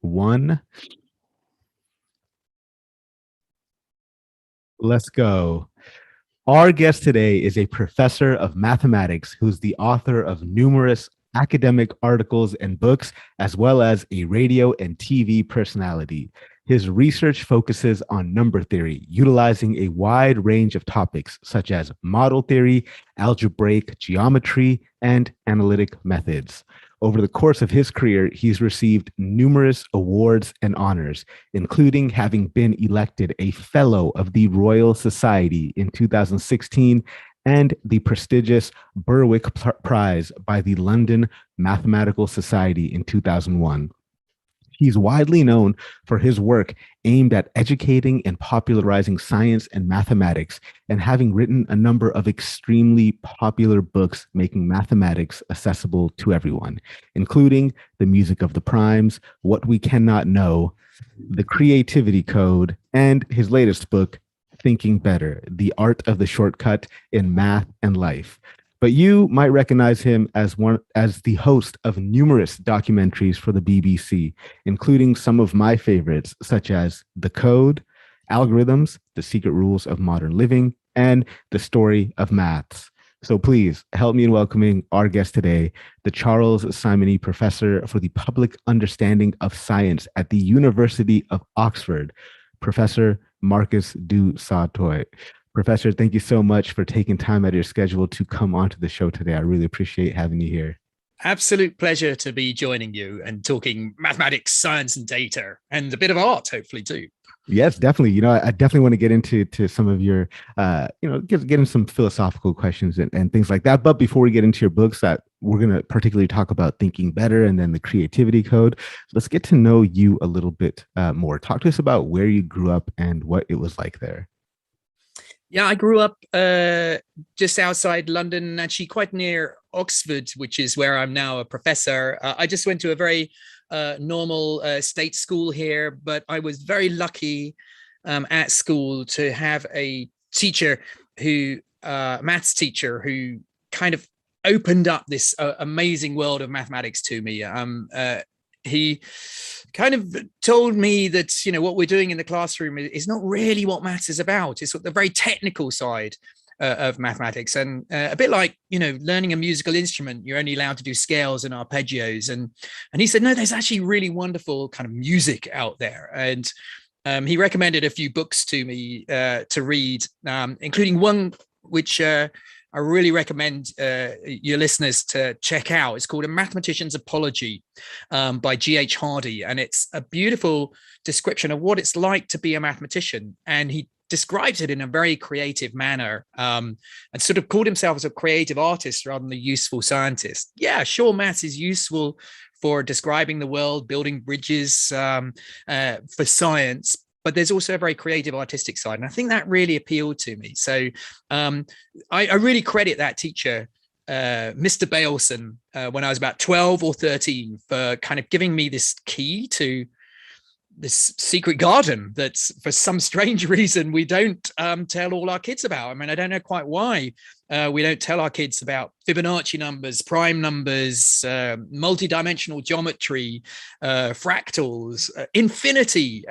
One. Let's go. Our guest today is a professor of mathematics who's the author of numerous academic articles and books, as well as a radio and TV personality. His research focuses on number theory, utilizing a wide range of topics such as model theory, algebraic geometry, and analytic methods. Over the course of his career, he's received numerous awards and honors, including having been elected a Fellow of the Royal Society in 2016 and the prestigious Berwick Prize by the London Mathematical Society in 2001. He's widely known for his work aimed at educating and popularizing science and mathematics, and having written a number of extremely popular books making mathematics accessible to everyone, including The Music of the Primes, What We Cannot Know, The Creativity Code, and his latest book, Thinking Better, The Art of the Shortcut in Math and Life. But you might recognize him as the host of numerous documentaries for the BBC, including some of my favorites, such as The Code, Algorithms, The Secret Rules of Modern Living, and The Story of Maths. So please help me in welcoming our guest today, the Charles Simonyi Professor for the Public Understanding of Science at the University of Oxford, Professor Marcus du Sautoy. Professor, thank you so much for taking time out of your schedule to come onto the show today. I really appreciate having you here. Absolute pleasure to be joining you and talking mathematics, science, and data, and a bit of art, hopefully, too. Yes, definitely. I definitely want to get into some of your, get into some philosophical questions and things like that. But before we get into your books, that we're going to particularly talk about Thinking Better and then the Creativity Code. Let's get to know you a little bit more. Talk to us about where you grew up and what it was like there. Yeah, I grew up just outside London, actually quite near Oxford, which is where I'm now a professor. I just went to a very normal state school here, but I was very lucky at school to have a teacher maths teacher, who kind of opened up this amazing world of mathematics to me. He kind of told me that, what we're doing in the classroom is not really what maths is about. It's the very technical side of mathematics. And a bit like, learning a musical instrument, you're only allowed to do scales and arpeggios. And he said, no, there's actually really wonderful kind of music out there. And he recommended a few books to me to read, including one which I really recommend your listeners to check out. It's called A Mathematician's Apology by G.H. Hardy. And it's a beautiful description of what it's like to be a mathematician. And he describes it in a very creative manner, and sort of called himself as a creative artist rather than a useful scientist. Yeah, sure, maths is useful for describing the world, building bridges for science, but there's also a very creative artistic side. And I think that really appealed to me. So I really credit that teacher, Mr. Baleson, when I was about 12 or 13, for kind of giving me this key to this secret garden that for some strange reason we don't tell all our kids about. I mean, I don't know quite why we don't tell our kids about Fibonacci numbers, prime numbers, multidimensional geometry, fractals, infinity.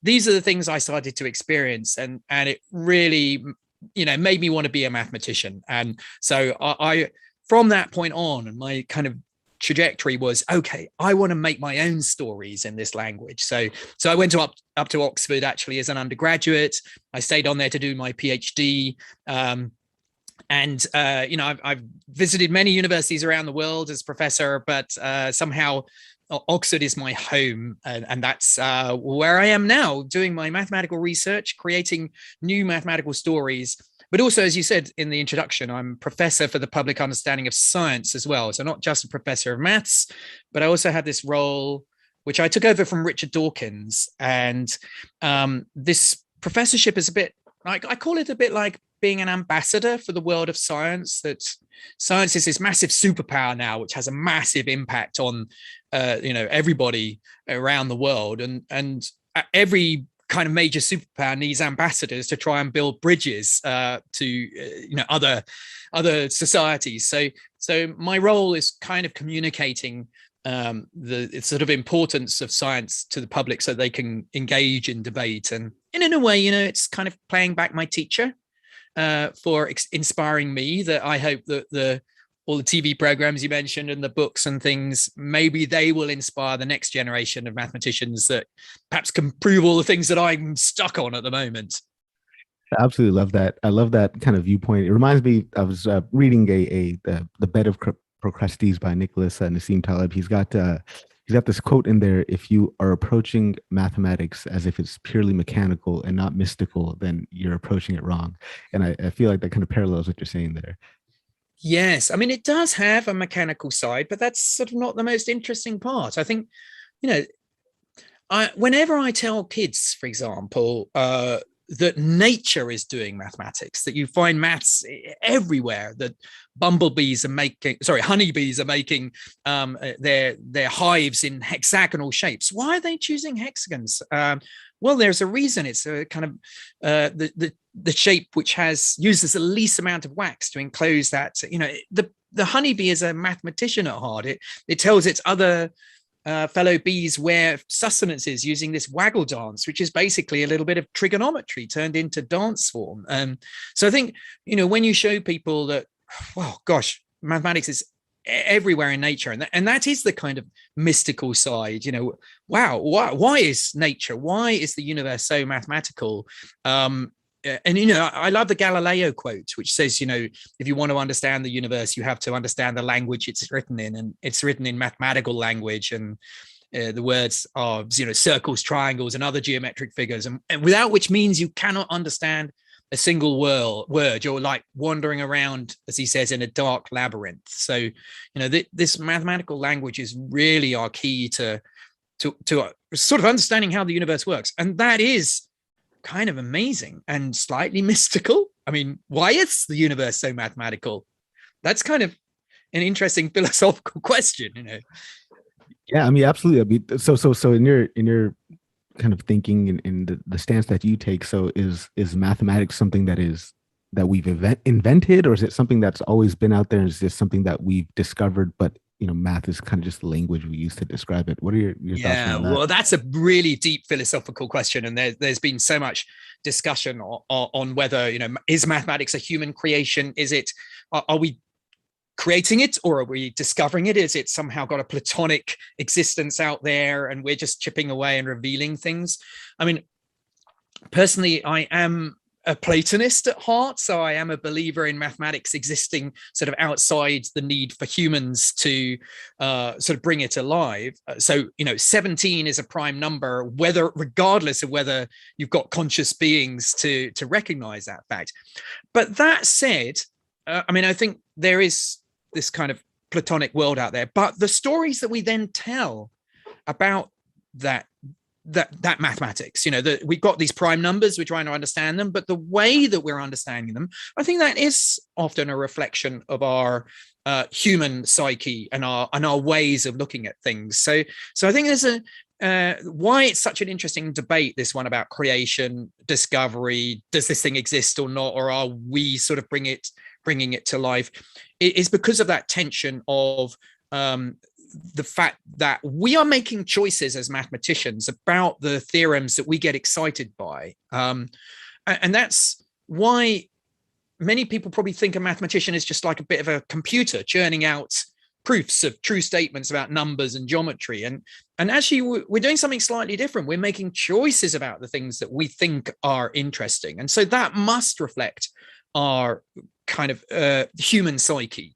These are the things I started to experience, and it really, made me want to be a mathematician. And so I from that point on, my kind of trajectory was, okay, I want to make my own stories in this language. So I went up to Oxford actually as an undergraduate. I stayed on there to do my PhD. I've visited many universities around the world as professor, but somehow Oxford is my home, and that's where I am now, doing my mathematical research, creating new mathematical stories. But also, as you said in the introduction, I'm professor for the public understanding of science as well. So not just a professor of maths, but I also have this role, which I took over from Richard Dawkins. And this professorship is a bit, I call it a bit like being an ambassador for the world of science. That science is this massive superpower now, which has a massive impact on, everybody around the world. And every kind of major superpower needs ambassadors to try and build bridges to other societies. So my role is kind of communicating the sort of importance of science to the public so they can engage in debate. And in a way, it's kind of playing back my teacher for inspiring me, that I hope that all the TV programs you mentioned and the books and things, maybe they will inspire the next generation of mathematicians that perhaps can prove all the things that I'm stuck on at the moment. I absolutely love that. I love that kind of viewpoint. It reminds me, I was reading The Bed of Procrustes by Nicholas Nassim Taleb. He's got this quote in there: "If you are approaching mathematics as if it's purely mechanical and not mystical, then you're approaching it wrong." And I feel like that kind of parallels what you're saying there. Yes, I mean, it does have a mechanical side, but that's sort of not the most interesting part. I think, whenever I tell kids, for example, that nature is doing mathematics, that you find maths everywhere, that honeybees are making their hives in hexagonal shapes. Why are they choosing hexagons? Well, there's a reason. It's a kind of the shape which uses the least amount of wax to enclose that. The honeybee is a mathematician at heart. It tells its other fellow bees where sustenance is using this waggle dance, which is basically a little bit of trigonometry turned into dance form. So I think, when you show people that, well, gosh, mathematics is everywhere in nature, and that is the kind of mystical side. Wow, why is nature, why is the universe so mathematical? I love the Galileo quote, which says, if you want to understand the universe, you have to understand the language it's written in, and it's written in mathematical language, and the words are circles, triangles, and other geometric figures, and without which means you cannot understand a single word. You're like wandering around, as he says, in a dark labyrinth. So this mathematical language is really our key to sort of understanding how the universe works, and that is kind of amazing and slightly mystical. I mean, why is the universe so mathematical? That's kind of an interesting philosophical question, Yeah, I mean, absolutely. I mean, so in your kind of thinking in the stance that you take, so is mathematics something that we've invented, or is it something that's always been out there, and is this something that we've discovered, but math is kind of just the language we use to describe it? What are your thoughts on that? Well, that's a really deep philosophical question, and there's been so much discussion on whether is mathematics a human creation? Is it are we creating it, or are we discovering it? Is it somehow got a platonic existence out there and we're just chipping away and revealing things? I mean, personally, I am a Platonist at heart, so I am a believer in mathematics existing sort of outside the need for humans to sort of bring it alive. So 17 is a prime number, regardless of whether you've got conscious beings to recognize that fact. But that said, I think there is this kind of platonic world out there, but the stories that we then tell about that mathematics, that we've got these prime numbers, we're trying to understand them, but the way that we're understanding them, I think that is often a reflection of our human psyche and our ways of looking at things. So I think there's why it's such an interesting debate, this one about creation, discovery, does this thing exist or not, or are we sort of bringing it to life? It is because of that tension of the fact that we are making choices as mathematicians about the theorems that we get excited by. And that's why many people probably think a mathematician is just like a bit of a computer churning out proofs of true statements about numbers and geometry. And actually, we're doing something slightly different. We're making choices about the things that we think are interesting. And so that must reflect our kind of human psyche.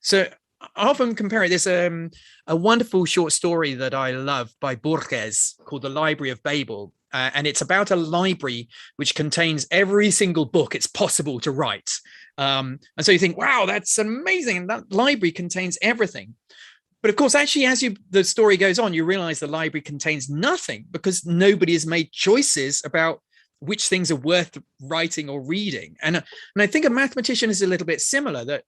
So I often compare it. There's a wonderful short story that I love by Borges called The Library of Babel. And it's about a library which contains every single book it's possible to write. And so you think, wow, that's amazing. And that library contains everything. But of course, actually, as the story goes on, you realize the library contains nothing because nobody has made choices about which things are worth writing or reading. And I think a mathematician is a little bit similar, that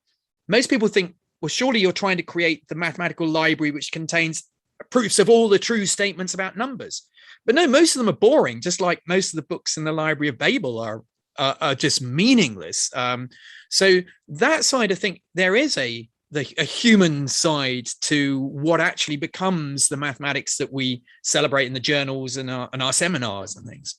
most people think, well, surely you're trying to create the mathematical library which contains proofs of all the true statements about numbers. But no, most of them are boring, just like most of the books in the Library of Babel are just meaningless. So that side, I think there is a a human side to what actually becomes the mathematics that we celebrate in the journals and our seminars and things.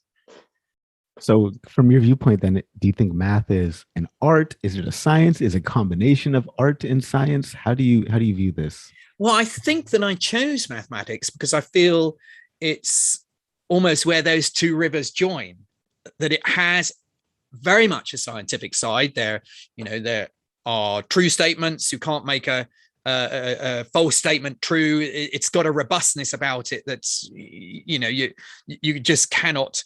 So from your viewpoint, then, do you think math is an art? Is it a science? Is it a combination of art and science? How do you view this? Well, I think that I chose mathematics because I feel it's almost where those two rivers join, that it has very much a scientific side. There are true statements. You can't make a false statement true. It's got a robustness about it that's, you just cannot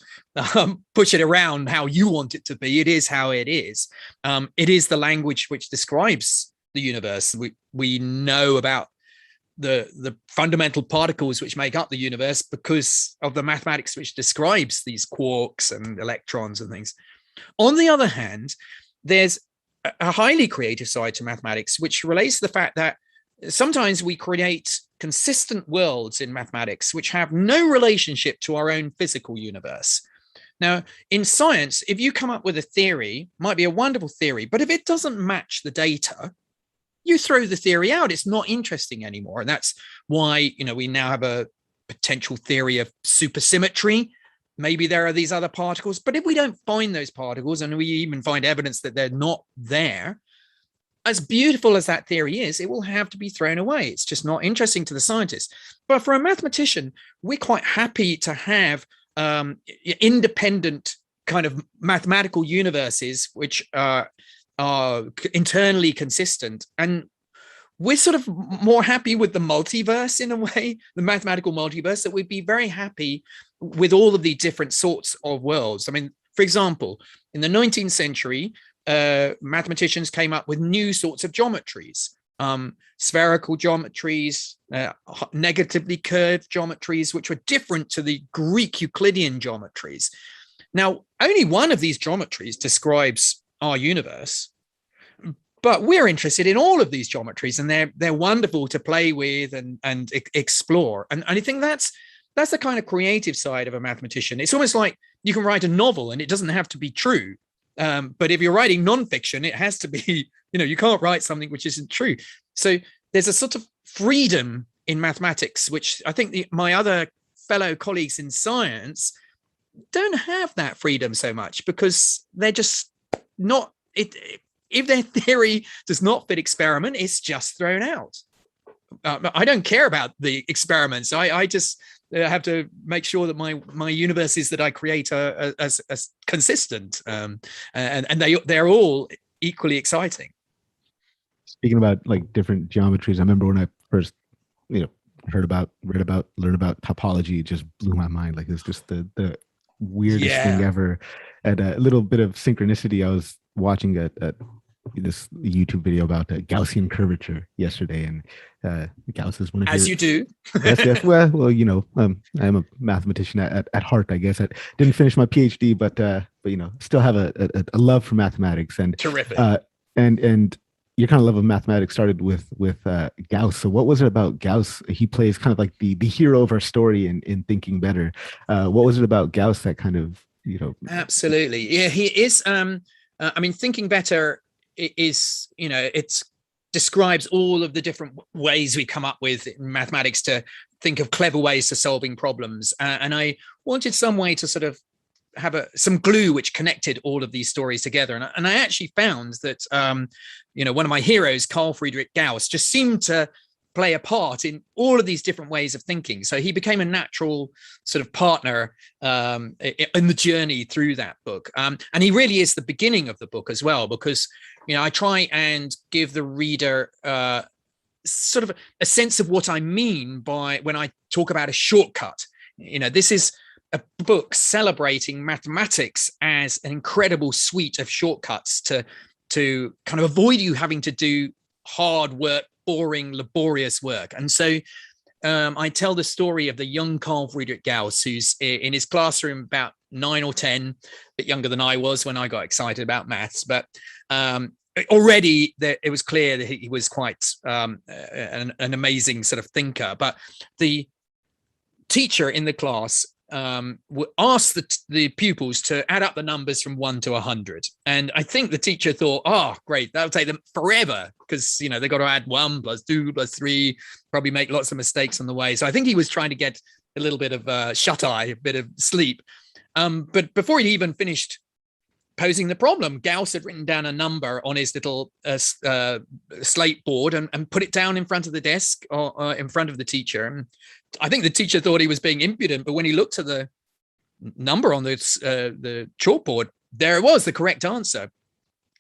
push it around how you want it to be. It is how it is. It is the language which describes the universe. We know about the fundamental particles which make up the universe because of the mathematics which describes these quarks and electrons and things. On the other hand, there's a highly creative side to mathematics, which relates to the fact that sometimes we create consistent worlds in mathematics which have no relationship to our own physical universe. Now, in science, if you come up with a theory, might be a wonderful theory, but if it doesn't match the data, you throw the theory out. It's not interesting anymore. And that's why, we now have a potential theory of supersymmetry. Maybe there are these other particles, but if we don't find those particles and we even find evidence that they're not there, as beautiful as that theory is, it will have to be thrown away. It's just not interesting to the scientists. But for a mathematician, we're quite happy to have independent kind of mathematical universes which are internally consistent. And we're sort of more happy with the multiverse in a way, the mathematical multiverse, that we'd be very happy with all of the different sorts of worlds. I mean, for example, in the 19th century, mathematicians came up with new sorts of geometries, spherical geometries, negatively curved geometries, which were different to the Greek Euclidean geometries. Now, only one of these geometries describes our universe, but we're interested in all of these geometries, and they're wonderful to play with and explore. And I think that's the kind of creative side of a mathematician. It's almost like you can write a novel and it doesn't have to be true. But if you're writing nonfiction, it has to be, you can't write something which isn't true. So there's a sort of freedom in mathematics, which I think my other fellow colleagues in science don't have that freedom so much, because they're just not, if their theory does not fit experiment, it's just thrown out. I don't care about the experiments. I just have to make sure that my universes that I create are as consistent, and they're all equally exciting. Speaking about like different geometries, I remember when I first, read about, learned about topology, it just blew my mind. Like it's just the weirdest thing ever. And a little bit of synchronicity. I was watching this YouTube video about Gaussian curvature yesterday, and Gauss is one of as you do. yes. Well, I'm a mathematician at heart, I guess. I didn't finish my PhD, but still have a love for mathematics. And terrific. And your kind of love of mathematics started with Gauss. So what was it about Gauss? He plays kind of like the hero of our story in Thinking Better. What was it about Gauss that kind of Absolutely, yeah, he is. Thinking Better is, it describes all of the different ways we come up with in mathematics to think of clever ways to solving problems. And I wanted some way to sort of have some glue which connected all of these stories together. And I actually found that, one of my heroes, Carl Friedrich Gauss, just seemed to play a part in all of these different ways of thinking. So he became a natural sort of partner in the journey through that book. And he really is the beginning of the book as well, because, I try and give the reader sort of a sense of what I mean by when I talk about a shortcut. This is a book celebrating mathematics as an incredible suite of shortcuts to kind of avoid you having to do hard work, boring, laborious work. And so I tell the story of the young Carl Friedrich Gauss, who's in his classroom about 9 or 10, a bit younger than I was when I got excited about maths. But already it was clear that he was quite an amazing sort of thinker. But the teacher in the class asked the pupils to add up the numbers from 1 to 100. And I think the teacher thought, oh, great, that'll take them forever because, you know, they got to add 1 plus 2 plus 3, probably make lots of mistakes on the way. So I think he was trying to get a little bit of shut-eye, a bit of sleep. But before he even finished posing the problem, Gauss had written down a number on his little slate board and put it down in front of the desk or in front of the teacher. And I think the teacher thought he was being impudent, but when he looked at the number on the chalkboard, there it was, the correct answer.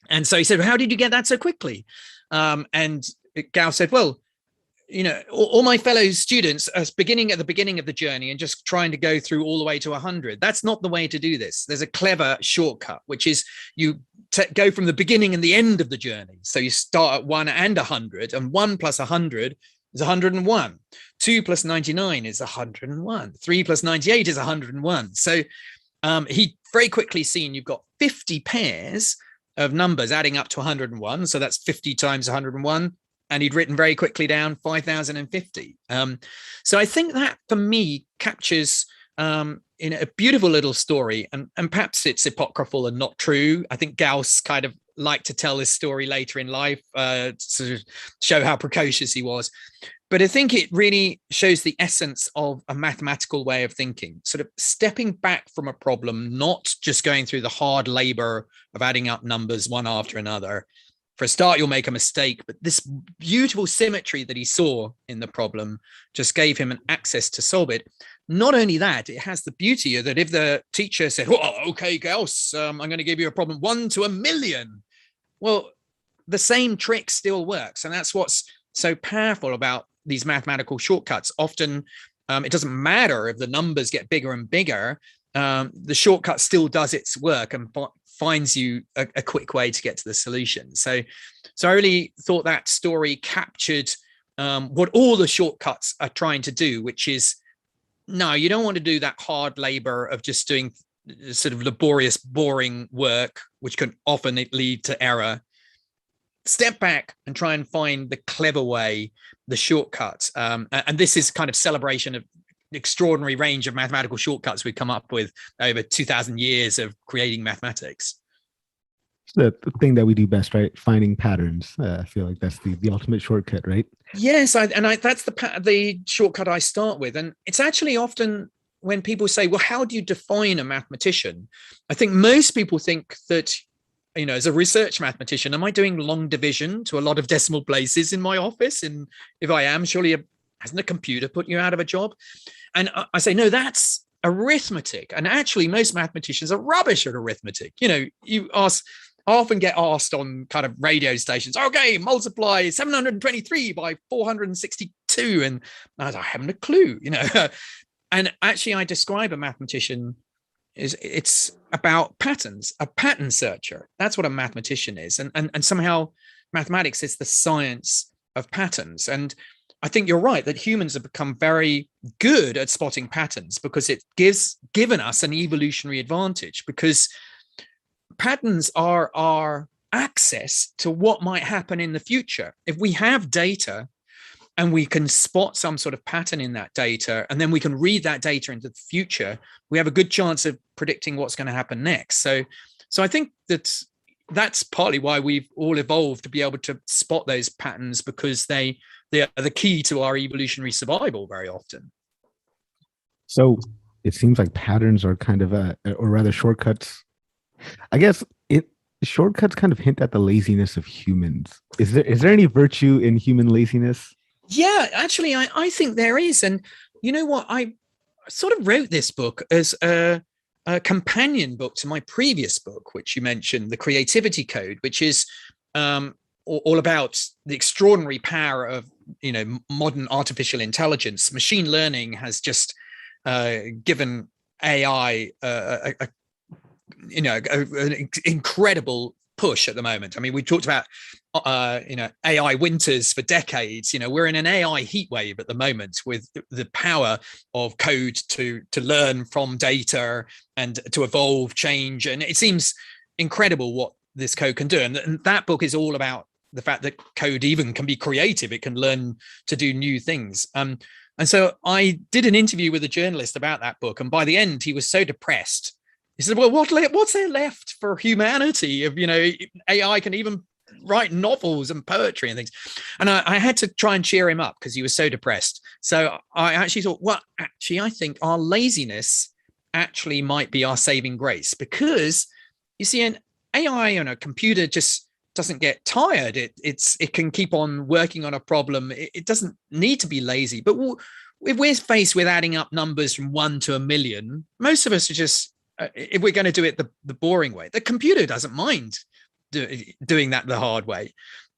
And so he said, well, how did you get that so quickly? And Gauss said, well, you know, all my fellow students are beginning at the beginning of the journey and just trying to go through all the way to 100. That's not the way to do this. There's a clever shortcut, which is you go from the beginning and the end of the journey. So you start at 1 and 100, and 1 plus 100 is 101. 2 plus 99 is 101. 3 plus 98 is 101. So he very quickly seen you've got 50 pairs of numbers adding up to 101. So that's 50 times 101. And he'd written very quickly down 5,050. So I think that for me captures in a beautiful little story, and perhaps it's apocryphal and not true. I think Gauss kind of liked to tell this story later in life to show how precocious he was. But I think it really shows the essence of a mathematical way of thinking, sort of stepping back from a problem, not just going through the hard labor of adding up numbers one after another. For a start, you'll make a mistake, but this beautiful symmetry that he saw in the problem just gave him an access to solve it. Not only that, it has the beauty that if the teacher said, oh, okay, Gauss, I'm going to give you a problem 1 to 1,000,000. Well, the same trick still works. And that's what's so powerful about these mathematical shortcuts. Often it doesn't matter if the numbers get bigger and bigger. The shortcut still does its work and finds you a quick way to get to the solution. So I really thought that story captured what all the shortcuts are trying to do, which is, no, you don't want to do that hard labor of just doing sort of laborious, boring work, which can often lead to error. Step back and try and find the clever way, the shortcut. And this is kind of celebration of extraordinary range of mathematical shortcuts we've come up with over 2,000 years of creating mathematics. The thing that we do best, right? Finding patterns. I feel like that's the ultimate shortcut, right? Yes, that's the shortcut I start with. And it's actually often when people say, well, how do you define a mathematician? I think most people think that, you know, as a research mathematician, am I doing long division to a lot of decimal places in my office? And if I am, surely hasn't a computer put you out of a job? And I say, no, that's arithmetic. And actually, most mathematicians are rubbish at arithmetic. You know, I often get asked on kind of radio stations, okay, multiply 723 by 462. And I haven't a clue, you know. And actually, I describe a mathematician it's about patterns, a pattern searcher. That's what a mathematician is. And somehow mathematics is the science of patterns. And I think you're right that humans have become very good at spotting patterns because it given us an evolutionary advantage, because patterns are our access to what might happen in the future. If we have data and we can spot some sort of pattern in that data, and then we can read that data into the future, we have a good chance of predicting what's going to happen next. So I think that's partly why we've all evolved to be able to spot those patterns, because they are the key to our evolutionary survival very often. So it seems like patterns are kind of or rather shortcuts. I guess shortcuts kind of hint at the laziness of humans. Is there any virtue in human laziness? Yeah, actually, I think there is. And you know what? I sort of wrote this book as a companion book to my previous book, which you mentioned, The Creativity Code, which is all about the extraordinary power of, you know, modern artificial intelligence. Machine learning has just given AI an incredible push at the moment. I mean, we talked about AI winters for decades. You know, we're in an AI heat wave at the moment with the power of code to learn from data and to evolve, change. And it seems incredible what this code can do. And that book is all about the fact that code even can be creative. It can learn to do new things. And so I did an interview with a journalist about that book, and by the end, he was so depressed. He said, "Well, what's there left for humanity? If AI can even write novels and poetry and things." And I had to try and cheer him up because he was so depressed. So I actually thought, well, actually, I think our laziness actually might be our saving grace, because you see, an AI and a computer just doesn't get tired. It can keep on working on a problem. It doesn't need to be lazy. But if we're faced with adding up numbers from 1 to 1,000,000, most of us are just, if we're going to do it the boring way, the computer doesn't mind doing that the hard way.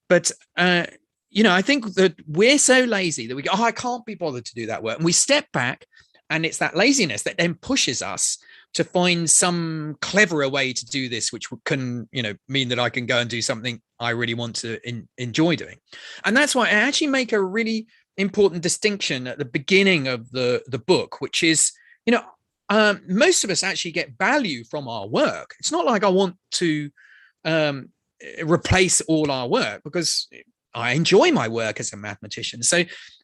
But I think that we're so lazy that we go, I can't be bothered to do that work, and we step back, and it's that laziness that then pushes us to find some cleverer way to do this, which can mean that I can go and do something I really want to enjoy doing. And that's why I actually make a really important distinction at the beginning of the book, which is, most of us actually get value from our work. It's not like I want to replace all our work, because I enjoy my work as a mathematician.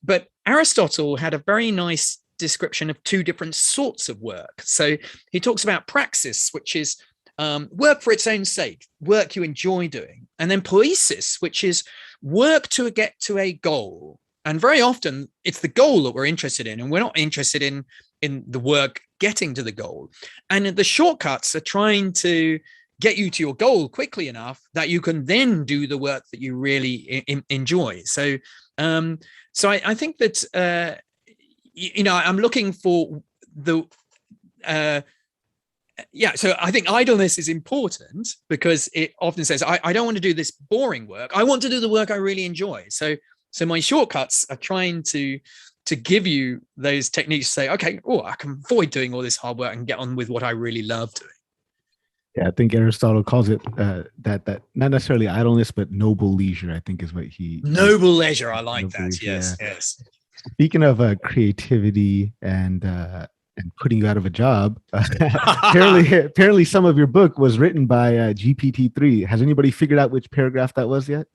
But Aristotle had a very nice description of two different sorts of work. So he talks about praxis, which is work for its own sake, work you enjoy doing, and then poiesis, which is work to get to a goal. And very often it's the goal that we're interested in, and we're not interested in the work getting to the goal. And the shortcuts are trying to get you to your goal quickly enough that you can then do the work that you really enjoy. So I think that I'm looking for the so I think idleness is important, because it often says, I don't want to do this boring work. I want to do the work I really enjoy. So my shortcuts are trying to give you those techniques to say, okay, I can avoid doing all this hard work and get on with what I really love doing. Yeah, I think Aristotle calls it that not necessarily idleness, but noble leisure, I think is what noble leisure. I like that. Leisure, yes. yeah. Yes. Speaking of creativity and putting you out of a job, apparently some of your book was written by GPT-3. Has anybody figured out which paragraph that was yet?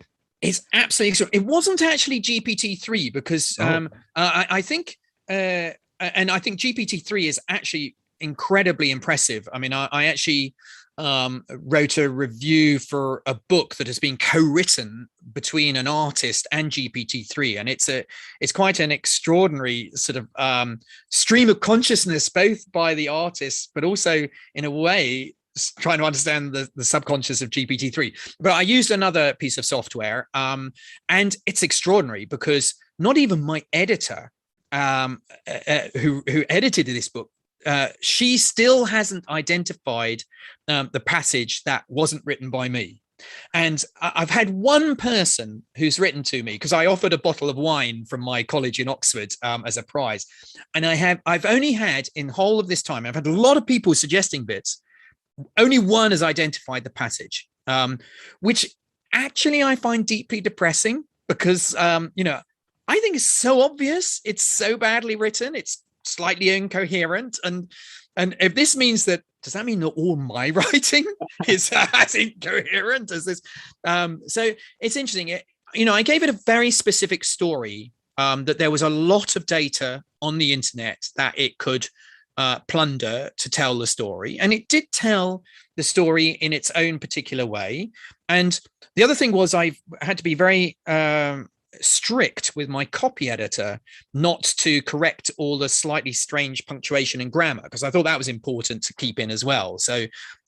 It's absolutely true. It wasn't actually GPT-3, because I think and I think GPT-3 is actually incredibly impressive. I mean, I actually wrote a review for a book that has been co-written between an artist and GPT-3, and it's quite an extraordinary sort of stream of consciousness, both by the artist, but also in a way trying to understand the subconscious of GPT-3. But I used another piece of software, and it's extraordinary, because not even my editor, who edited this book, she still hasn't identified the passage that wasn't written by me. And I've had one person who's written to me, because I offered a bottle of wine from my college in Oxford as a prize. And I've only had, in whole of this time, I've had a lot of people suggesting bits. Only one has identified the passage, which actually I find deeply depressing, because, I think it's so obvious. It's so badly written. It's slightly incoherent. And if this means that, does that mean that all my writing is as incoherent as this? So it's interesting. I gave it a very specific story, that there was a lot of data on the internet that it could plunder to tell the story. And it did tell the story in its own particular way. And the other thing was, I had to be very strict with my copy editor not to correct all the slightly strange punctuation and grammar, because I thought that was important to keep in as well. So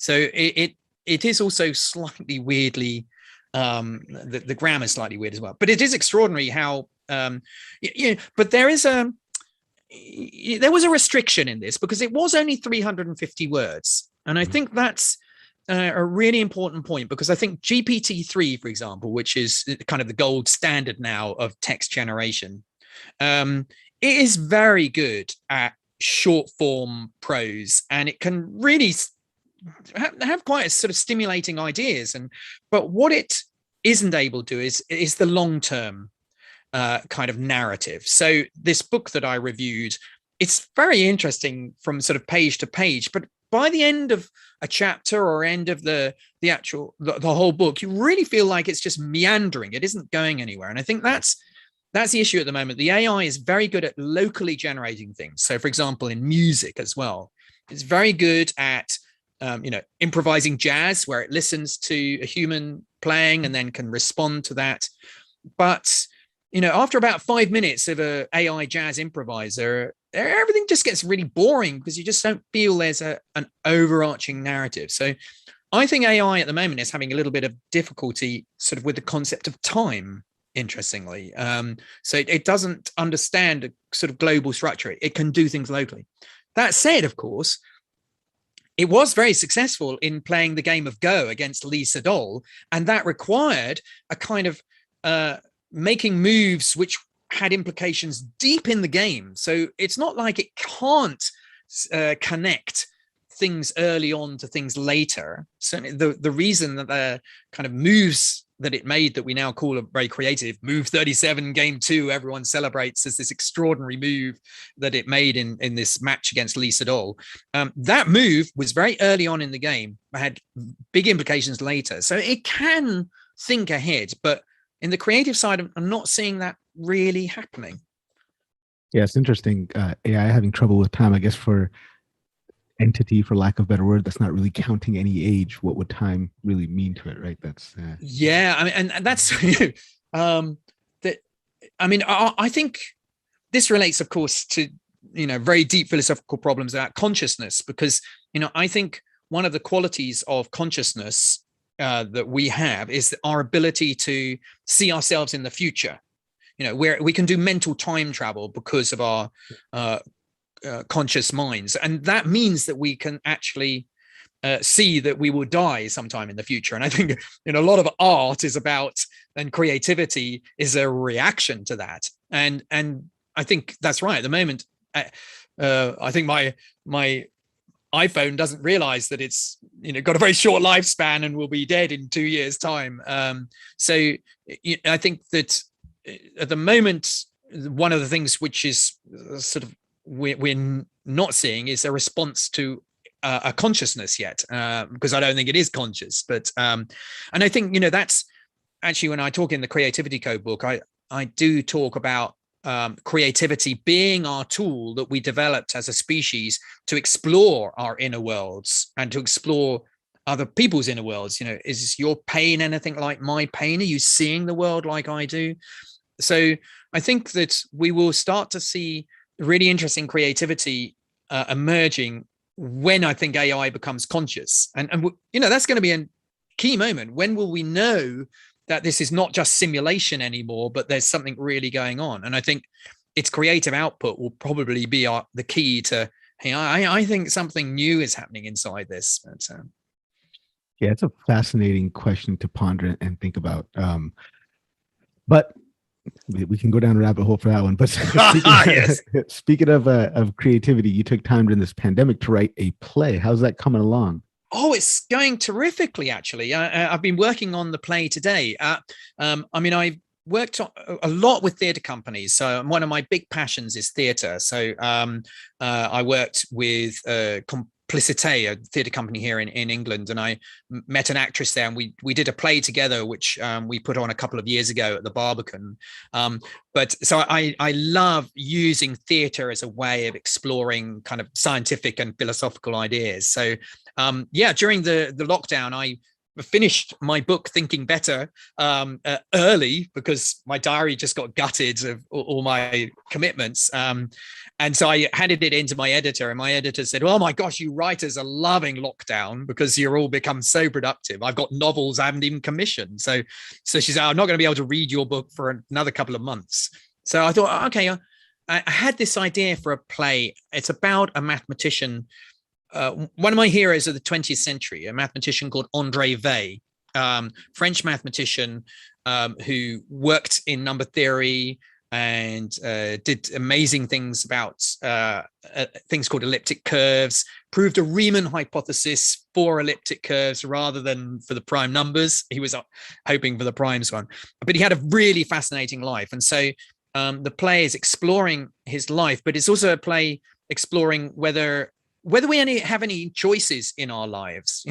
it is also slightly weirdly, the grammar is slightly weird as well. But it is extraordinary how, but there was a restriction in this, because it was only 350 words. And I think that's a really important point, because I think GPT-3, for example, which is kind of the gold standard now of text generation, it is very good at short form prose, and it can really have quite a sort of stimulating ideas. But what it isn't able to do is the long term kind of narrative. So this book that I reviewed, it's very interesting from sort of page to page, but by the end of a chapter or end of the whole book, you really feel like it's just meandering. It isn't going anywhere. And I think that's that's the issue at the moment. The AI is very good at locally generating things. So, for example, in music as well, it's very good at improvising jazz, where it listens to a human playing and then can respond to that. But after about 5 minutes of a AI jazz improviser, everything just gets really boring because you just don't feel there's an overarching narrative. So I think AI at the moment is having a little bit of difficulty sort of with the concept of time, interestingly. So it doesn't understand a sort of global structure. It can do things locally. That said, of course, it was very successful in playing the game of Go against Lee Sedol, and that required a kind of making moves which had implications deep in the game. So it's not like it can't connect things early on to things later. Certainly the reason that the kind of moves that it made that we now call a very creative move 37 game 2 everyone celebrates as this extraordinary move that it made in this match against Lee Sedol. That move was very early on in the game, had big implications later, so it can think ahead, but in the creative side I'm not seeing that really happening. Yeah, it's interesting. AI having trouble with time, I guess, for entity, for lack of a better word, that's not really counting any age. What would time really mean to it, right? That's yeah, I mean, and that's that. I mean, I think this relates, of course, to very deep philosophical problems about consciousness, because I think one of the qualities of consciousness that we have is our ability to see ourselves in the future. Where we can do mental time travel because of our conscious minds, and that means that we can actually see that we will die sometime in the future. And I think a lot of art is about, and creativity is a reaction to that. And I think that's right. At the moment, I think my iPhone doesn't realize that it's got a very short lifespan and will be dead in 2 years' time. So I think that at the moment, one of the things which is sort of we're not seeing is a response to a consciousness yet, because I don't think it is conscious. But and I think that's actually, when I talk in the Creativity Code book, I do talk about creativity being our tool that we developed as a species to explore our inner worlds and to explore other people's inner worlds. Is your pain anything like my pain? Are you seeing the world like I do? So I think that we will start to see really interesting creativity emerging when I think AI becomes conscious. And that's going to be a key moment. When will we know that this is not just simulation anymore, but there's something really going on? And I think its creative output will probably be the key to, hey, I think something new is happening inside this. But, yeah, it's a fascinating question to ponder and think about. But we can go down a rabbit hole for that one. But speaking of creativity, you took time during this pandemic to write a play. How's that coming along? Oh, it's going terrifically, actually. I've been working on the play today. I mean, I've worked a lot with theatre companies. So one of my big passions is theatre. So I worked with Complicité, a theatre company here in England, and I met an actress there, and we did a play together, which we put on a couple of years ago at the Barbican. But so I love using theatre as a way of exploring kind of scientific and philosophical ideas. So during the lockdown, I finished my book Thinking Better early because my diary just got gutted of all my commitments. And so I handed it in to my editor, and my editor said, "Oh my gosh, you writers are loving lockdown because you're all become so productive. I've got novels I haven't even commissioned." So she said, "I'm not going to be able to read your book for another couple of months." So I thought, okay, I had this idea for a play. It's about a mathematician, one of my heroes of the 20th century, a mathematician called André Weil, French mathematician who worked in number theory and did amazing things about things called elliptic curves, proved a Riemann hypothesis for elliptic curves rather than for the prime numbers. He was hoping for the primes one, but he had a really fascinating life. And so the play is exploring his life, but it's also a play exploring whether we have any choices in our lives.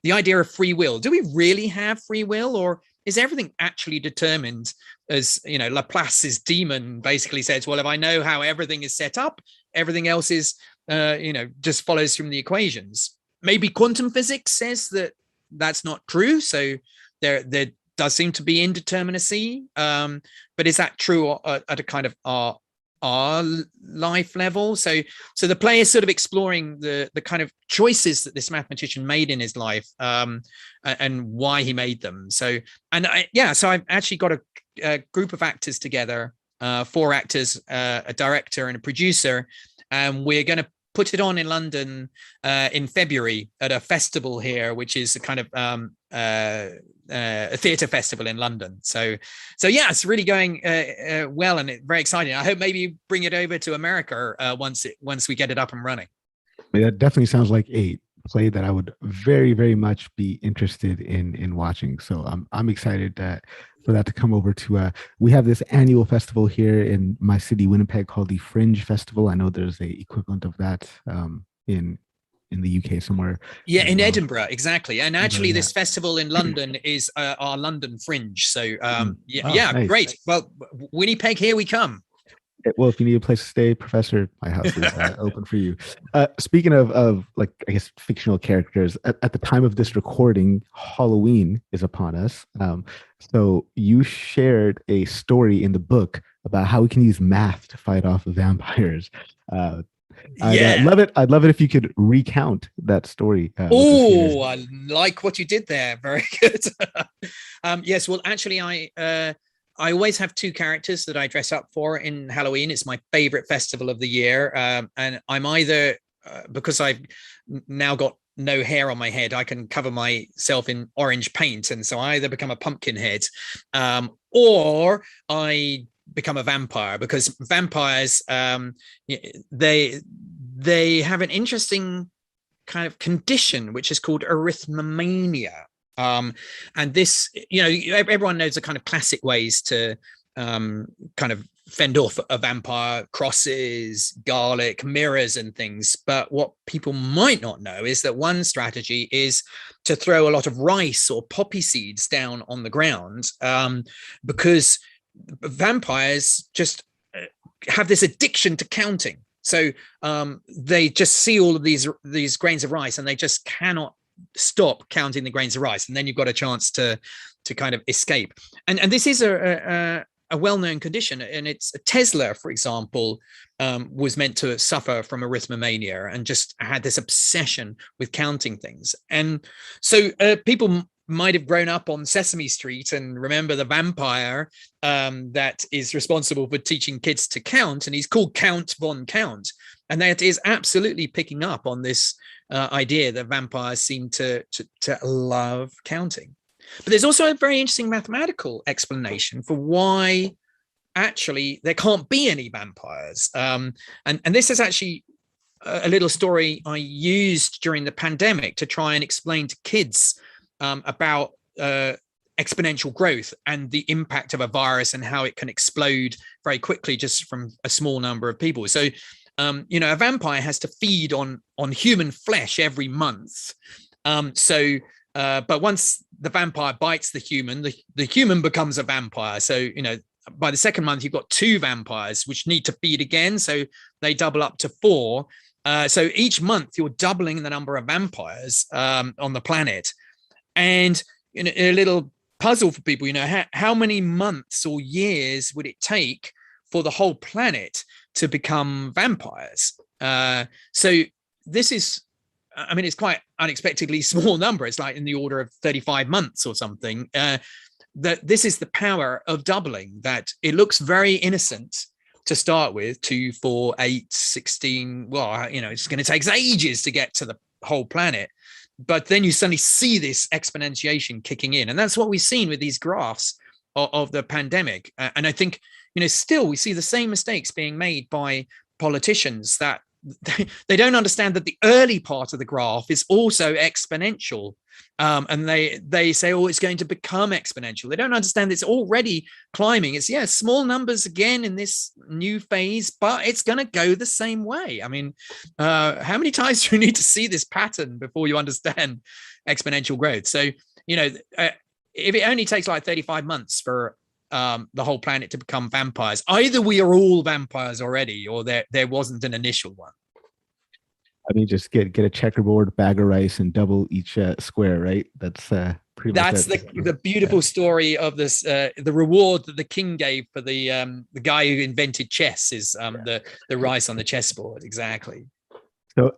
The idea of free will. Do we really have free will, or is everything actually determined? As you know, Laplace's demon basically says, well, if I know how everything is set up, everything else is just follows from the equations. Maybe quantum physics says that that's not true, so there does seem to be indeterminacy, but is that true at a kind of our life level? So the play is sort of exploring the kind of choices that this mathematician made in his life, and why he made them. So I've actually got a group of actors together, 4 actors, a director and a producer, and we're going to put it on in London in February at a festival here, which is a kind of a theatre festival in London. So yeah, it's really going well, and it's very exciting. I hope maybe you bring it over to America once we get it up and running. That definitely sounds like a play that I would very, very much be interested in watching. So I'm excited for that to come over to. We have this annual festival here in my city, Winnipeg, called the Fringe Festival. I know there's a equivalent of that in the UK somewhere. Yeah, in Edinburgh, exactly. And actually, this festival in London is our London Fringe. So nice. Great. Well, Winnipeg, here we come. Well, if you need a place to stay, Professor, my house is open for you. Speaking of like, I guess, fictional characters, at the time of this recording, Halloween is upon us. So you shared a story in the book about how we can use math to fight off vampires. I'd love it. I'd love it if you could recount that story. I like what you did there. Very good. Yes. Well, actually, I always have 2 characters that I dress up for in Halloween. It's my favorite festival of the year. And I'm either, because I've now got no hair on my head, I can cover myself in orange paint. And so I either become a pumpkin head, or I become a vampire, because vampires, they have an interesting kind of condition, which is called arithmomania. And this, everyone knows the kind of classic ways to kind of fend off a vampire: crosses, garlic, mirrors, and things. But what people might not know is that one strategy is to throw a lot of rice or poppy seeds down on the ground, because vampires just have this addiction to counting. So they just see all of these grains of rice, and they just cannot stop counting the grains of rice, and then you've got a chance to kind of escape. And this is a well-known condition, and it's Tesla, for example, was meant to suffer from arithmomania and just had this obsession with counting things. And so people might have grown up on Sesame Street and remember the vampire that is responsible for teaching kids to count, and he's called Count von Count, and that is absolutely picking up on this idea that vampires seem to love counting. But there's also a very interesting mathematical explanation for why actually there can't be any vampires. And this is actually a little story I used during the pandemic to try and explain to kids about exponential growth and the impact of a virus and how it can explode very quickly just from a small number of people. So a vampire has to feed on human flesh every month. But once the vampire bites the human becomes a vampire. So, by the second month, you've got 2 vampires which need to feed again. So they double up to 4. So each month you're doubling the number of vampires on the planet. And a little puzzle for people, how many months or years would it take for the whole planet to become vampires? So this is, it's quite unexpectedly small number. It's like in the order of 35 months or something. That this is the power of doubling, that it looks very innocent to start with, 2, 4, 8, 16. Well, it's going to take ages to get to the whole planet. But then you suddenly see this exponentiation kicking in. And that's what we've seen with these graphs of the pandemic. And I think, still we see the same mistakes being made by politicians, that they don't understand that the early part of the graph is also exponential. And they say, it's going to become exponential. They don't understand it's already climbing. It's, small numbers again in this new phase, but it's going to go the same way. How many times do you need to see this pattern before you understand exponential growth? So, if it only takes like 35 months for the whole planet to become vampires, either we are all vampires already, or there wasn't an initial one. I mean, just get a checkerboard, bag of rice, and double each square, right? That's pretty much That's the beautiful story of this. The reward that the king gave for the guy who invented chess is the rice on the chessboard. Exactly. So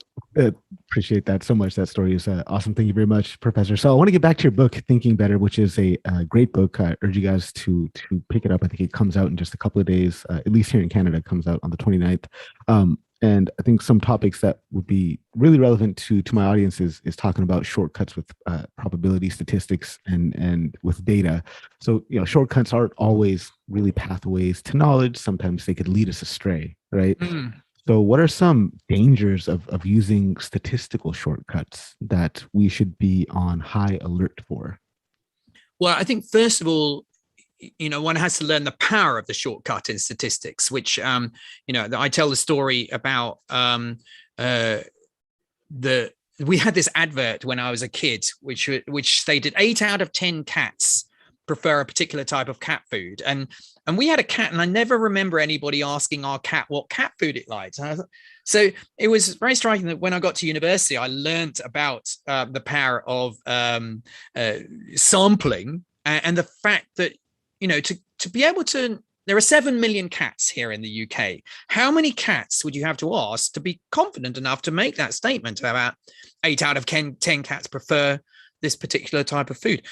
appreciate that so much. That story is awesome. Thank you very much, Professor. So I want to get back to your book, Thinking Better, which is a great book. I urge you guys to pick it up. I think it comes out in just a couple of days, at least here in Canada. It comes out on the 29th. And I think some topics that would be really relevant to my audience is talking about shortcuts with probability statistics and with data. So, shortcuts aren't always really pathways to knowledge. Sometimes they could lead us astray, right? So what are some dangers of using statistical shortcuts that we should be on high alert for? Well, I think first of all, one has to learn the power of the shortcut in statistics, which, I tell the story about we had this advert when I was a kid, which stated 8 out of 10 cats prefer a particular type of cat food. And we had a cat, and I never remember anybody asking our cat what cat food it liked. So it was very striking that when I got to university, I learned about the power of sampling and the fact that, to be able to, there are 7 million cats here in the UK. How many cats would you have to ask to be confident enough to make that statement about 8 out of 10 cats prefer this particular type of food?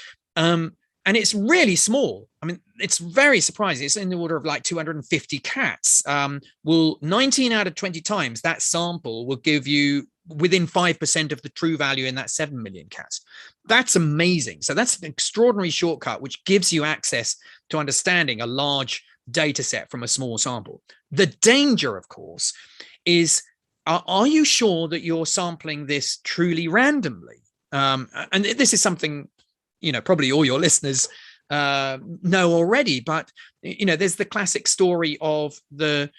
And it's really small. I mean, it's very surprising. It's in the order of like 250 cats. 19 out of 20 times that sample will give you within 5% of the true value in that 7 million cats. That's amazing. So that's an extraordinary shortcut, which gives you access to understanding a large data set from a small sample. The danger, of course, is, are you sure that you're sampling this truly randomly? And this is something, probably all your listeners know already, but there's the classic story of the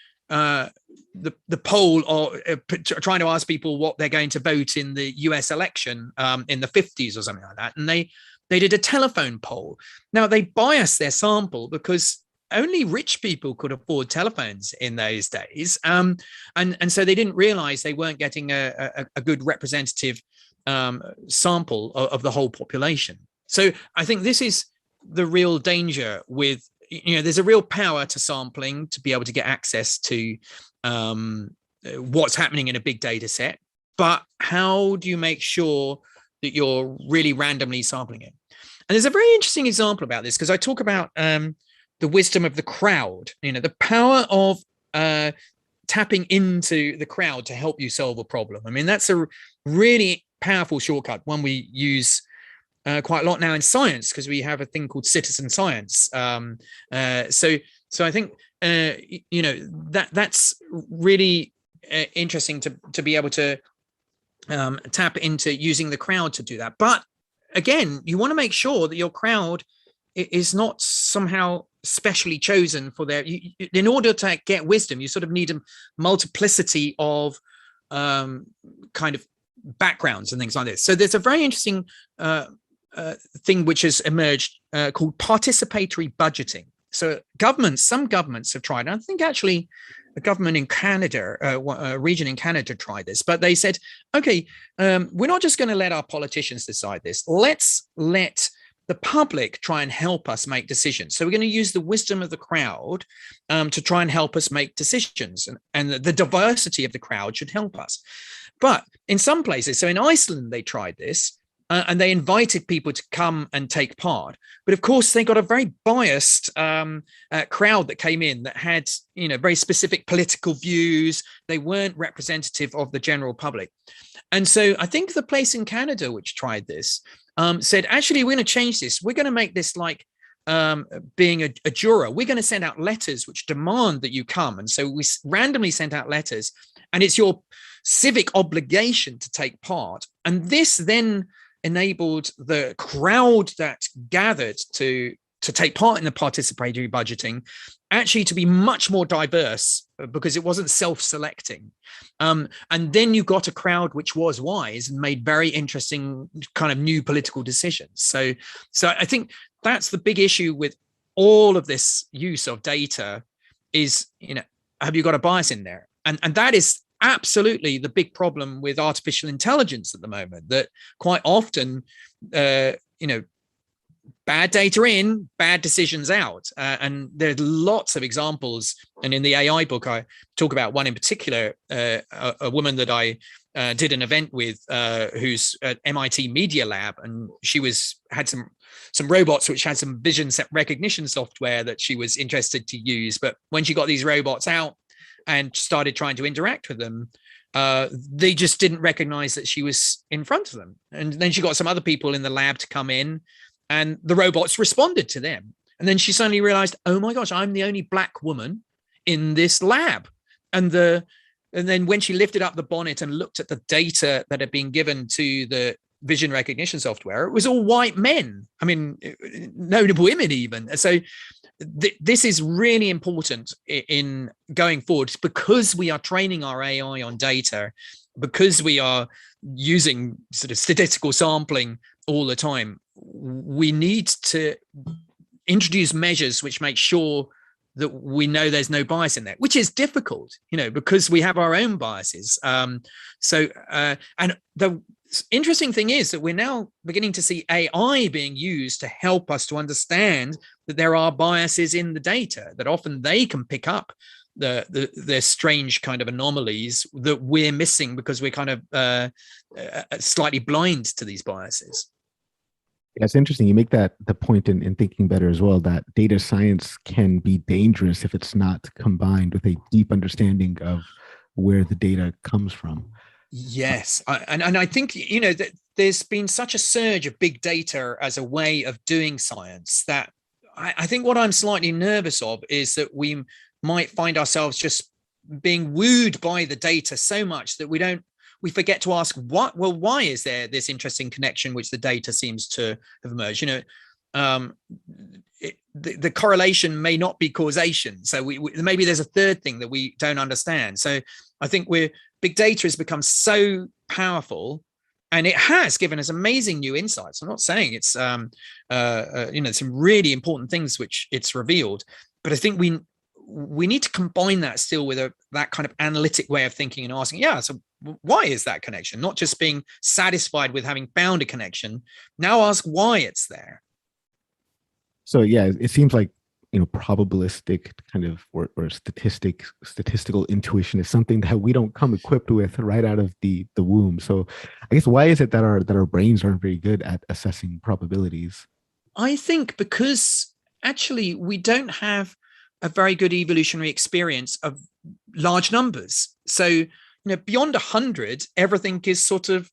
poll, or trying to ask people what they're going to vote in the US election in the 50s or something like that, and they did a telephone poll. Now they biased their sample because only rich people could afford telephones in those days, and so they didn't realize they weren't getting a good representative sample of the whole population. So I think this is the real danger with, there's a real power to sampling to be able to get access to what's happening in a big data set. But how do you make sure that you're really randomly sampling it? And there's a very interesting example about this, because I talk about the wisdom of the crowd, the power of tapping into the crowd to help you solve a problem. I mean, that's a really powerful shortcut, one we use quite a lot now in science, because we have a thing called citizen science. So I think that's really interesting to be able to tap into using the crowd to do that. But again, you want to make sure that your crowd is not somehow specially chosen for in order to get wisdom, you sort of need a multiplicity of kind of backgrounds and things like this. So there's a very interesting thing which has emerged called participatory budgeting. So some governments have tried, and I think actually a government in Canada, a region in Canada tried this, but they said, okay, we're not just going to let our politicians decide this. Let's let the public try and help us make decisions. So we're going to use the wisdom of the crowd to try and help us make decisions. And the diversity of the crowd should help us. But in some places, so in Iceland, they tried this, and they invited people to come and take part. But of course, they got a very biased crowd that came in that had, very specific political views. They weren't representative of the general public. And so I think the place in Canada which tried this said, actually, we're going to change this. We're going to make this like being a juror. We're going to send out letters which demand that you come. And so we randomly sent out letters, and it's your civic obligation to take part. And this then enabled the crowd that gathered to take part in the participatory budgeting actually to be much more diverse, because it wasn't self-selecting. And then you got a crowd which was wise and made very interesting kind of new political decisions. So I think that's the big issue with all of this use of data is, have you got a bias in there? And that is absolutely the big problem with artificial intelligence at the moment, that quite often, bad data in, bad decisions out. And there's lots of examples. And in the AI book, I talk about one in particular, a woman that I did an event with, who's at MIT Media Lab, and she had some robots which had some vision recognition software that she was interested to use. But when she got these robots out and started trying to interact with them, they just didn't recognize that she was in front of them. And then she got some other people in the lab to come in, and the robots responded to them. And then she suddenly realized, oh my gosh, I'm the only Black woman in this lab. And then when she lifted up the bonnet and looked at the data that had been given to the vision recognition software, it was all white men. I mean, no women even. So this is really important in going forward, because we are training our AI on data, because we are using sort of statistical sampling all the time. We need to introduce measures which make sure that we know there's no bias in there, which is difficult, because we have our own biases. And the interesting thing is that we're now beginning to see AI being used to help us to understand that there are biases in the data, that often they can pick up the strange kind of anomalies that we're missing because we're kind of slightly blind to these biases. Yeah, it's interesting. You make the point in Thinking Better as well, that data science can be dangerous if it's not combined with a deep understanding of where the data comes from. Yes. And I think, that there's been such a surge of big data as a way of doing science that I think what I'm slightly nervous of is that we might find ourselves just being wooed by the data so much that we forget to ask why is there this interesting connection which the data seems to have emerged? The correlation may not be causation. So maybe there's a third thing that we don't understand. So I think big data has become so powerful, and it has given us amazing new insights. I'm not saying it's some really important things which it's revealed, but I think we need to combine that still with that kind of analytic way of thinking and asking, so why is that connection? Not just being satisfied with having found a connection. Now ask why it's there. So yeah, it seems like probabilistic kind of or statistical intuition is something that we don't come equipped with right out of the womb. So I guess why is it that our brains aren't very good at assessing probabilities? I think because actually we don't have a very good evolutionary experience of large numbers. So beyond 100, everything is sort of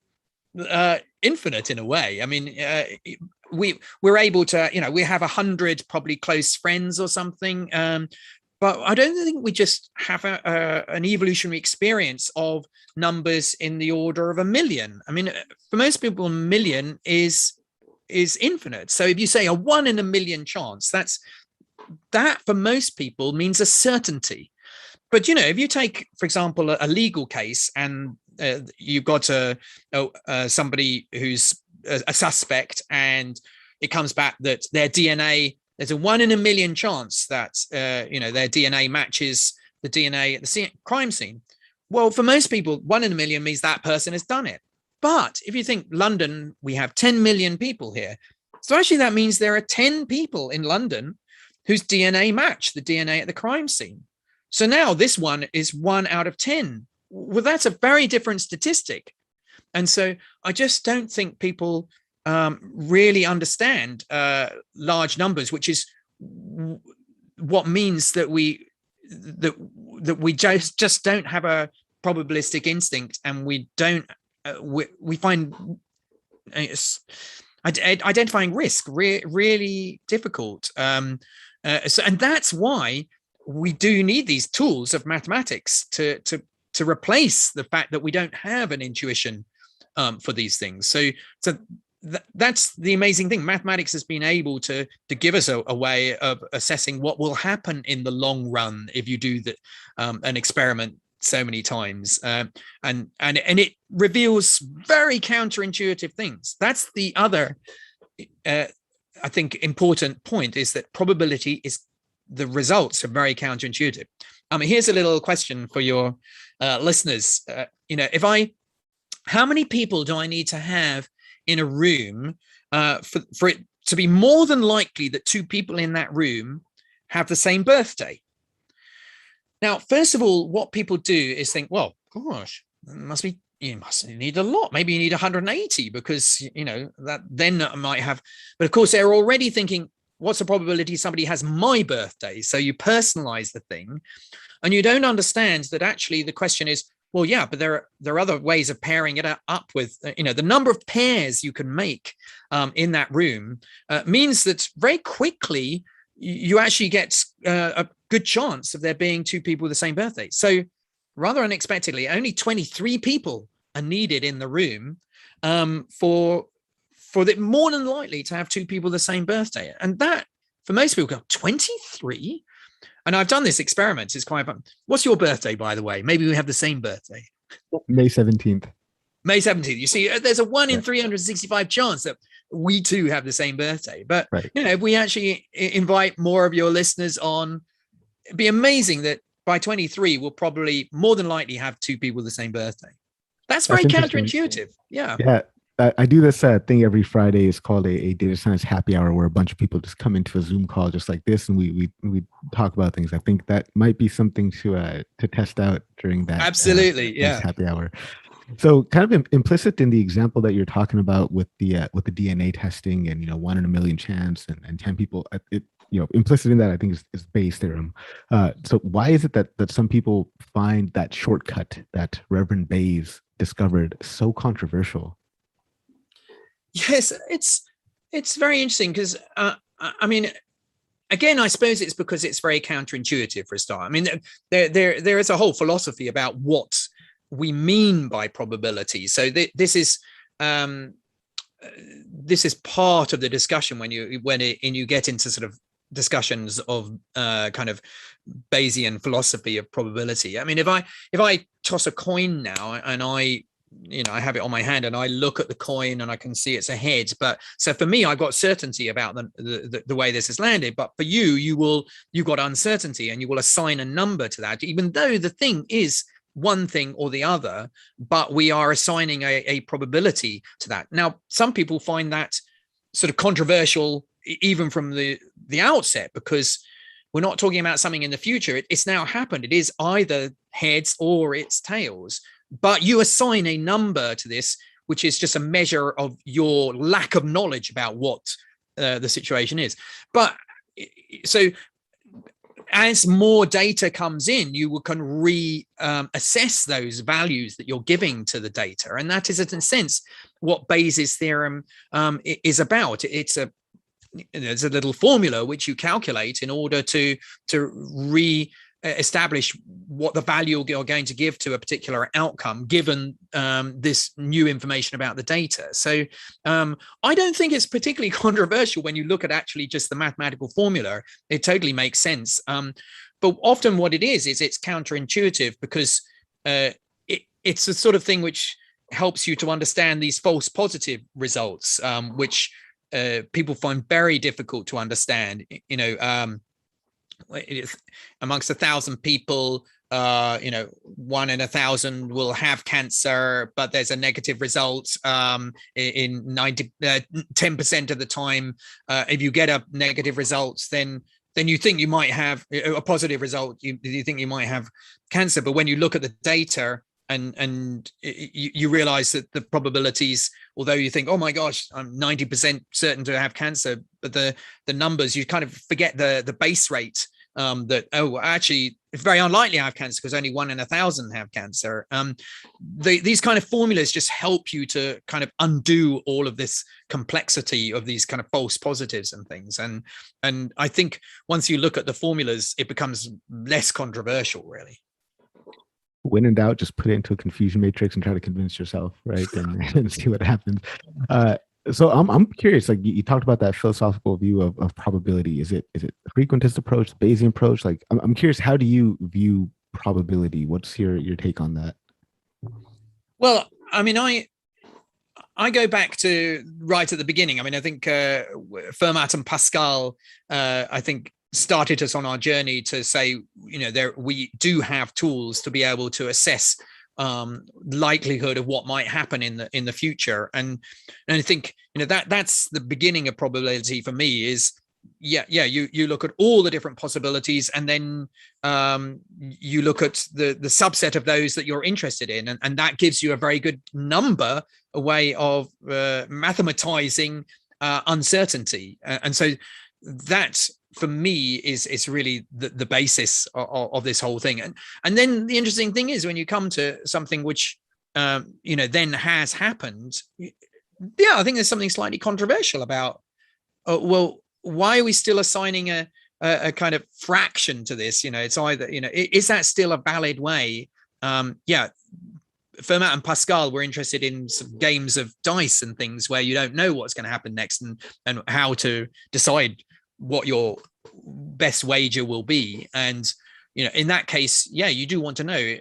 infinite in a way. I mean, we're able to, we have 100 probably close friends or something, but I don't think we just have an evolutionary experience of numbers in the order of 1 million. I mean, for most people, 1 million is infinite. So if you say a 1 in 1 million chance, that for most people means a certainty. But if you take, for example, a legal case, and you've got somebody who's a suspect, and it comes back that their DNA, there's a 1 in 1 million chance that their DNA matches the DNA at the crime scene. Well, for most people, 1 in 1 million means that person has done it. But if you think London, we have 10 million people here. So actually that means there are 10 people in London whose DNA match the DNA at the crime scene. So now this one is 1 out of 10. Well, that's a very different statistic. And so I just don't think people really understand large numbers, which is what means that we just don't have a probabilistic instinct, and we don't we find identifying risk really difficult. And that's why we do need these tools of mathematics to replace the fact that we don't have an intuition for these things. So that's the amazing thing. Mathematics has been able to give us a way of assessing what will happen in the long run if you do an experiment so many times, and it reveals very counterintuitive things. That's the other I think important point is that probability is, the results are very counterintuitive. Here's a little question for your listeners. How many people do I need to have in a room for it to be more than likely that two people in that room have the same birthday? Now, first of all, what people do is think, well, gosh, you must need a lot. Maybe you need 180 because, that then might have, but of course they're already thinking, what's the probability somebody has my birthday? So you personalize the thing, and you don't understand that actually the question is, well, yeah, but there are other ways of pairing it up with, the number of pairs you can make in that room means that very quickly you actually get a good chance of there being two people with the same birthday. So rather unexpectedly, only 23 people are needed in the room for the more than likely to have two people the same birthday. And that, for most people, go 23. And I've done this experiment. It's quite fun. What's your birthday, by the way? Maybe we have the same birthday. May 17th. May 17th. You see, there's a 1 in 365 chance that we too have the same birthday. But, if we actually invite more of your listeners on, it'd be amazing that by 23, we'll probably more than likely have two people with the same birthday. That's very counterintuitive. Yeah. Yeah. I do this thing every Friday. It's called a data science happy hour, where a bunch of people just come into a Zoom call just like this, and we talk about things. I think that might be something to test out during that. Absolutely, happy hour. So, kind of implicit in the example that you're talking about with the DNA testing and 1 in a million chance and 10 people, implicit in that I think is Bayes' theorem. So why is it that some people find that shortcut that Reverend Bayes discovered so controversial? Yes, it's very interesting because again, I suppose it's because it's very counterintuitive for a start. I mean, there is a whole philosophy about what we mean by probability. So this is part of the discussion when you get into sort of discussions of kind of Bayesian philosophy of probability. I mean, if I toss a coin now and I have it on my hand and I look at the coin and I can see it's a head. But so for me, I've got certainty about the way this has landed. But for you've got uncertainty, and you will assign a number to that, even though the thing is one thing or the other, but we are assigning a probability to that. Now, some people find that sort of controversial even from the outset, because we're not talking about something in the future. It's now happened. It is either heads or it's tails. But you assign a number to this, which is just a measure of your lack of knowledge about what the situation is. But so as more data comes in, you can reassess those values that you're giving to the data. And that is, in a sense, what Bayes' theorem is about. There's a little formula which you calculate in order to establish what the value you're going to give to a particular outcome given this new information about the data. So I don't think it's particularly controversial when you look at actually just the mathematical formula. It totally makes sense. But often what it is it's counterintuitive because it's the sort of thing which helps you to understand these false positive results, which people find very difficult to understand. Amongst 1,000 people, 1 in 1,000 will have cancer, but there's a negative result in 10% of the time. If you get a negative result, then you think you might have a positive result. You think you might have cancer, but when you look at the data and you realize that the probabilities, although you think, oh my gosh, I'm 90% certain to have cancer, but the numbers, you kind of forget the base rate, that, actually it's very unlikely I have cancer because only 1 in 1,000 have cancer. These kind of formulas just help you to kind of undo all of this complexity of these kind of false positives and things. And I think once you look at the formulas, it becomes less controversial, really. When in doubt, just put it into a confusion matrix and try to convince yourself, right? And see what happens. So I'm curious, like you talked about that philosophical view of probability. Is it a frequentist approach, the Bayesian approach? Like I'm curious, how do you view probability? What's your take on that? Well, I mean, I go back to right at the beginning. I mean, I think Fermat and Pascal, I think, started us on our journey to say, we do have tools to be able to assess likelihood of what might happen in the future, and I think that's the beginning of probability for me. Is you look at all the different possibilities, and then you look at the subset of those that you're interested in, and that gives you a very good number, a way of mathematizing uncertainty, and so that for me is really the basis of this whole thing. And then the interesting thing is when you come to something which then has happened, I think there's something slightly controversial about well, why are we still assigning a kind of fraction to this? It's either, is that still a valid way? Fermat and Pascal were interested in some games of dice and things where you don't know what's going to happen next, and how to decide what your best wager will be. And in that case, you do want to know,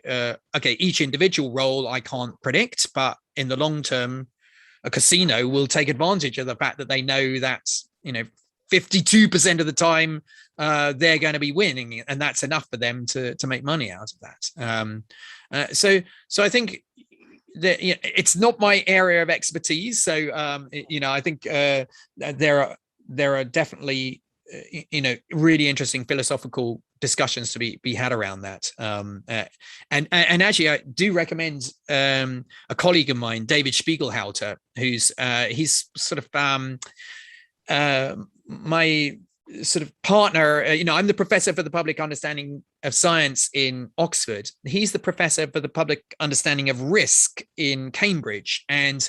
okay, each individual roll I can't predict, but in the long term, a casino will take advantage of the fact that they know that 52% of the time they're going to be winning, and that's enough for them to make money out of that. So I think that it's not my area of expertise. So I think there are definitely really interesting philosophical discussions to be had around that. And actually, I do recommend a colleague of mine, David Spiegelhalter, who's he's sort of my sort of partner. I'm the professor for the public understanding of science in Oxford. He's the professor for the public understanding of risk in Cambridge. And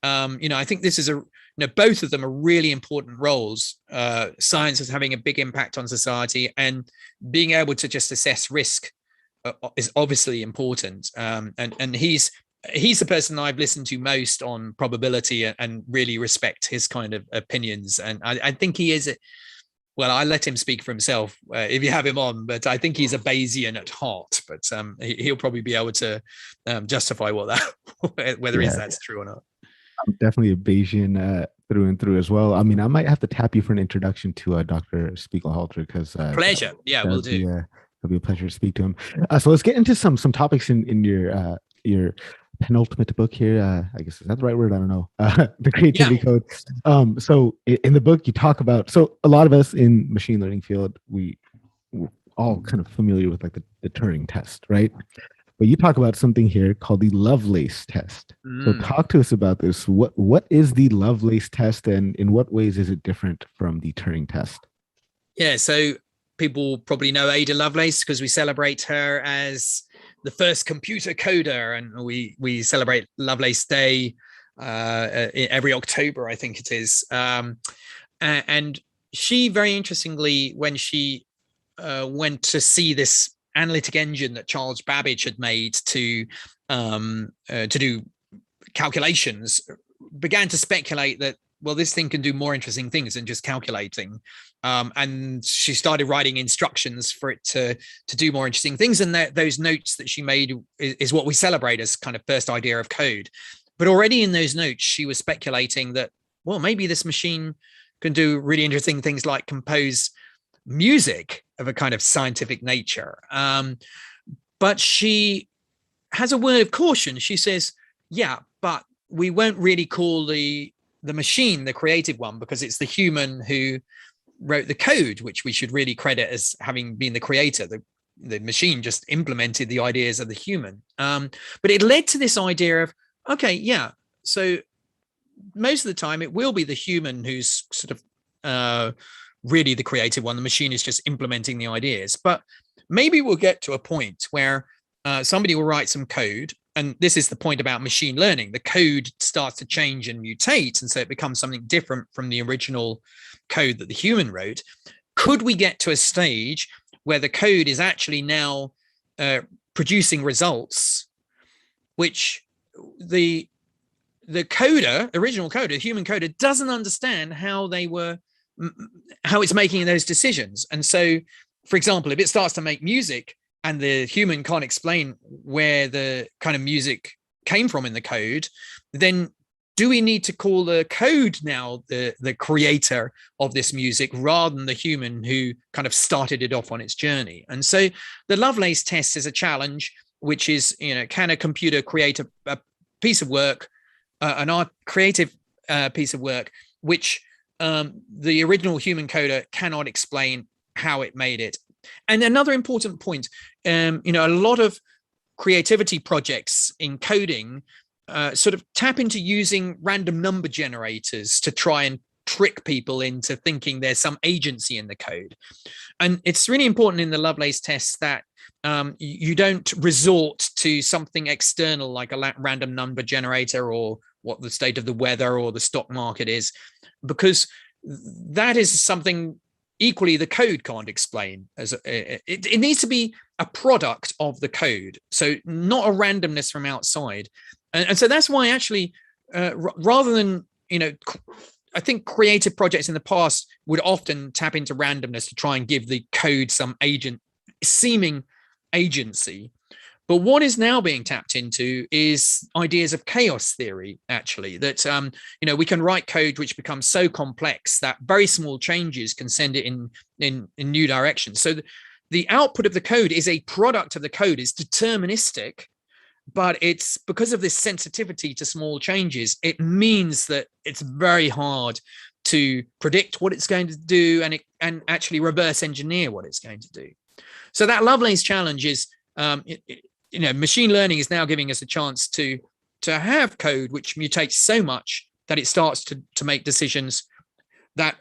I think this is both of them are really important roles. Science is having a big impact on society, and being able to just assess risk is obviously important. And he's the person I've listened to most on probability, and really respect his kind of opinions. And I think he is, well, I let him speak for himself if you have him on, but I think he's a Bayesian at heart. But he'll probably be able to justify whether that's true or not. I'm definitely a Bayesian through and through as well. I mean, I might have to tap you for an introduction to Dr. Spiegelhalter, because pleasure. We'll do. It'll be a pleasure to speak to him. So let's get into some topics in your penultimate book here. I guess, is that the right word? I don't know. The Creativity Code. So in the book, you talk about, so a lot of us in machine learning field, we're all kind of familiar with like the Turing test, right? But you talk about something here called the Lovelace test. So talk to us about this. What is the Lovelace test, and in what ways is it different from the Turing test? Yeah, so people probably know Ada Lovelace because we celebrate her as the first computer coder, and we celebrate Lovelace Day every October, I think it is. And she, very interestingly, when she went to see this analytic engine that Charles Babbage had made to do calculations, began to speculate that, well, this thing can do more interesting things than just calculating. And she started writing instructions for it to do more interesting things. And those notes that she made is what we celebrate as kind of first idea of code. But already in those notes, she was speculating that, well, maybe this machine can do really interesting things like compose music of a kind of scientific nature. But she has a word of caution. She says, but we won't really call the machine the creative one, because it's the human who wrote the code, which we should really credit as having been the creator. The machine just implemented the ideas of the human. But it led to this idea of, so most of the time it will be the human who's sort of really the creative one. The machine is just implementing the ideas. But maybe we'll get to a point where somebody will write some code, and this is the point about machine learning. The code starts to change and mutate, and so it becomes something different from the original code that the human wrote. Could we get to a stage where the code is actually now producing results which the original coder, human coder, doesn't understand how it's making those decisions? And so, for example, if it starts to make music and the human can't explain where the kind of music came from in the code, then do we need to call the code now the creator of this music rather than the human who kind of started it off on its journey? And so the Lovelace test is a challenge, which is, can a computer create a piece of work, an art creative piece of work, which the original human coder cannot explain how it made it? And another important point, a lot of creativity projects in coding sort of tap into using random number generators to try and trick people into thinking there's some agency in the code. And it's really important in the Lovelace test that you don't resort to something external like a random number generator or what the state of the weather or the stock market is, because that is something equally the code can't explain. It needs to be a product of the code, so not a randomness from outside. And so that's why actually, rather than, I think creative projects in the past would often tap into randomness to try and give the code some seeming agency. But what is now being tapped into is ideas of chaos theory, actually, that, we can write code which becomes so complex that very small changes can send it in new directions. So the output of the code is a product of the code, is deterministic, but it's because of this sensitivity to small changes, it means that it's very hard to predict what it's going to do and actually reverse engineer what it's going to do. So that Lovelace challenge is, machine learning is now giving us a chance to have code which mutates so much that it starts to make decisions that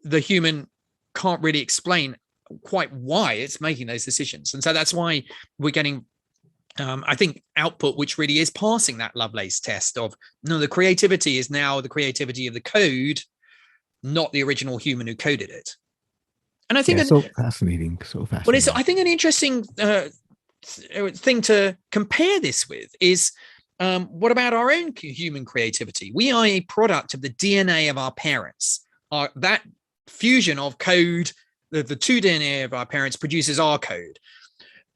the human can't really explain quite why it's making those decisions. And so that's why we're getting, I think, output which really is passing that Lovelace test of, no, the creativity is now the creativity of the code, not the original human who coded it. And I think so fascinating. Well, I think an interesting thing to compare this with is, what about our own human creativity? We are a product of the DNA of our parents. That fusion of code, the two DNA of our parents produces our code.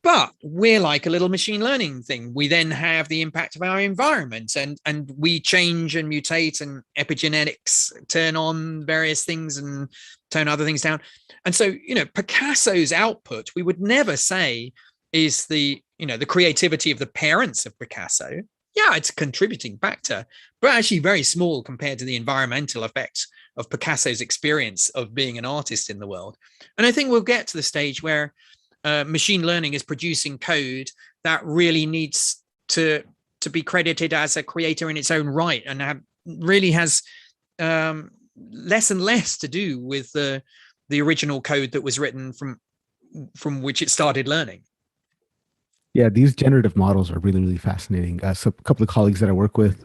But we're like a little machine learning thing. We then have the impact of our environment, and we change and mutate, and epigenetics turn on various things and turn other things down. And so, Picasso's output, we would never say is the creativity of the parents of Picasso. Yeah, it's a contributing factor, but actually very small compared to the environmental effects of Picasso's experience of being an artist in the world. And I think we'll get to the stage where machine learning is producing code that really needs to be credited as a creator in its own right, and really has less and less to do with the original code that was written from which it started learning. Yeah, these generative models are really, really fascinating. So a couple of colleagues that I work with,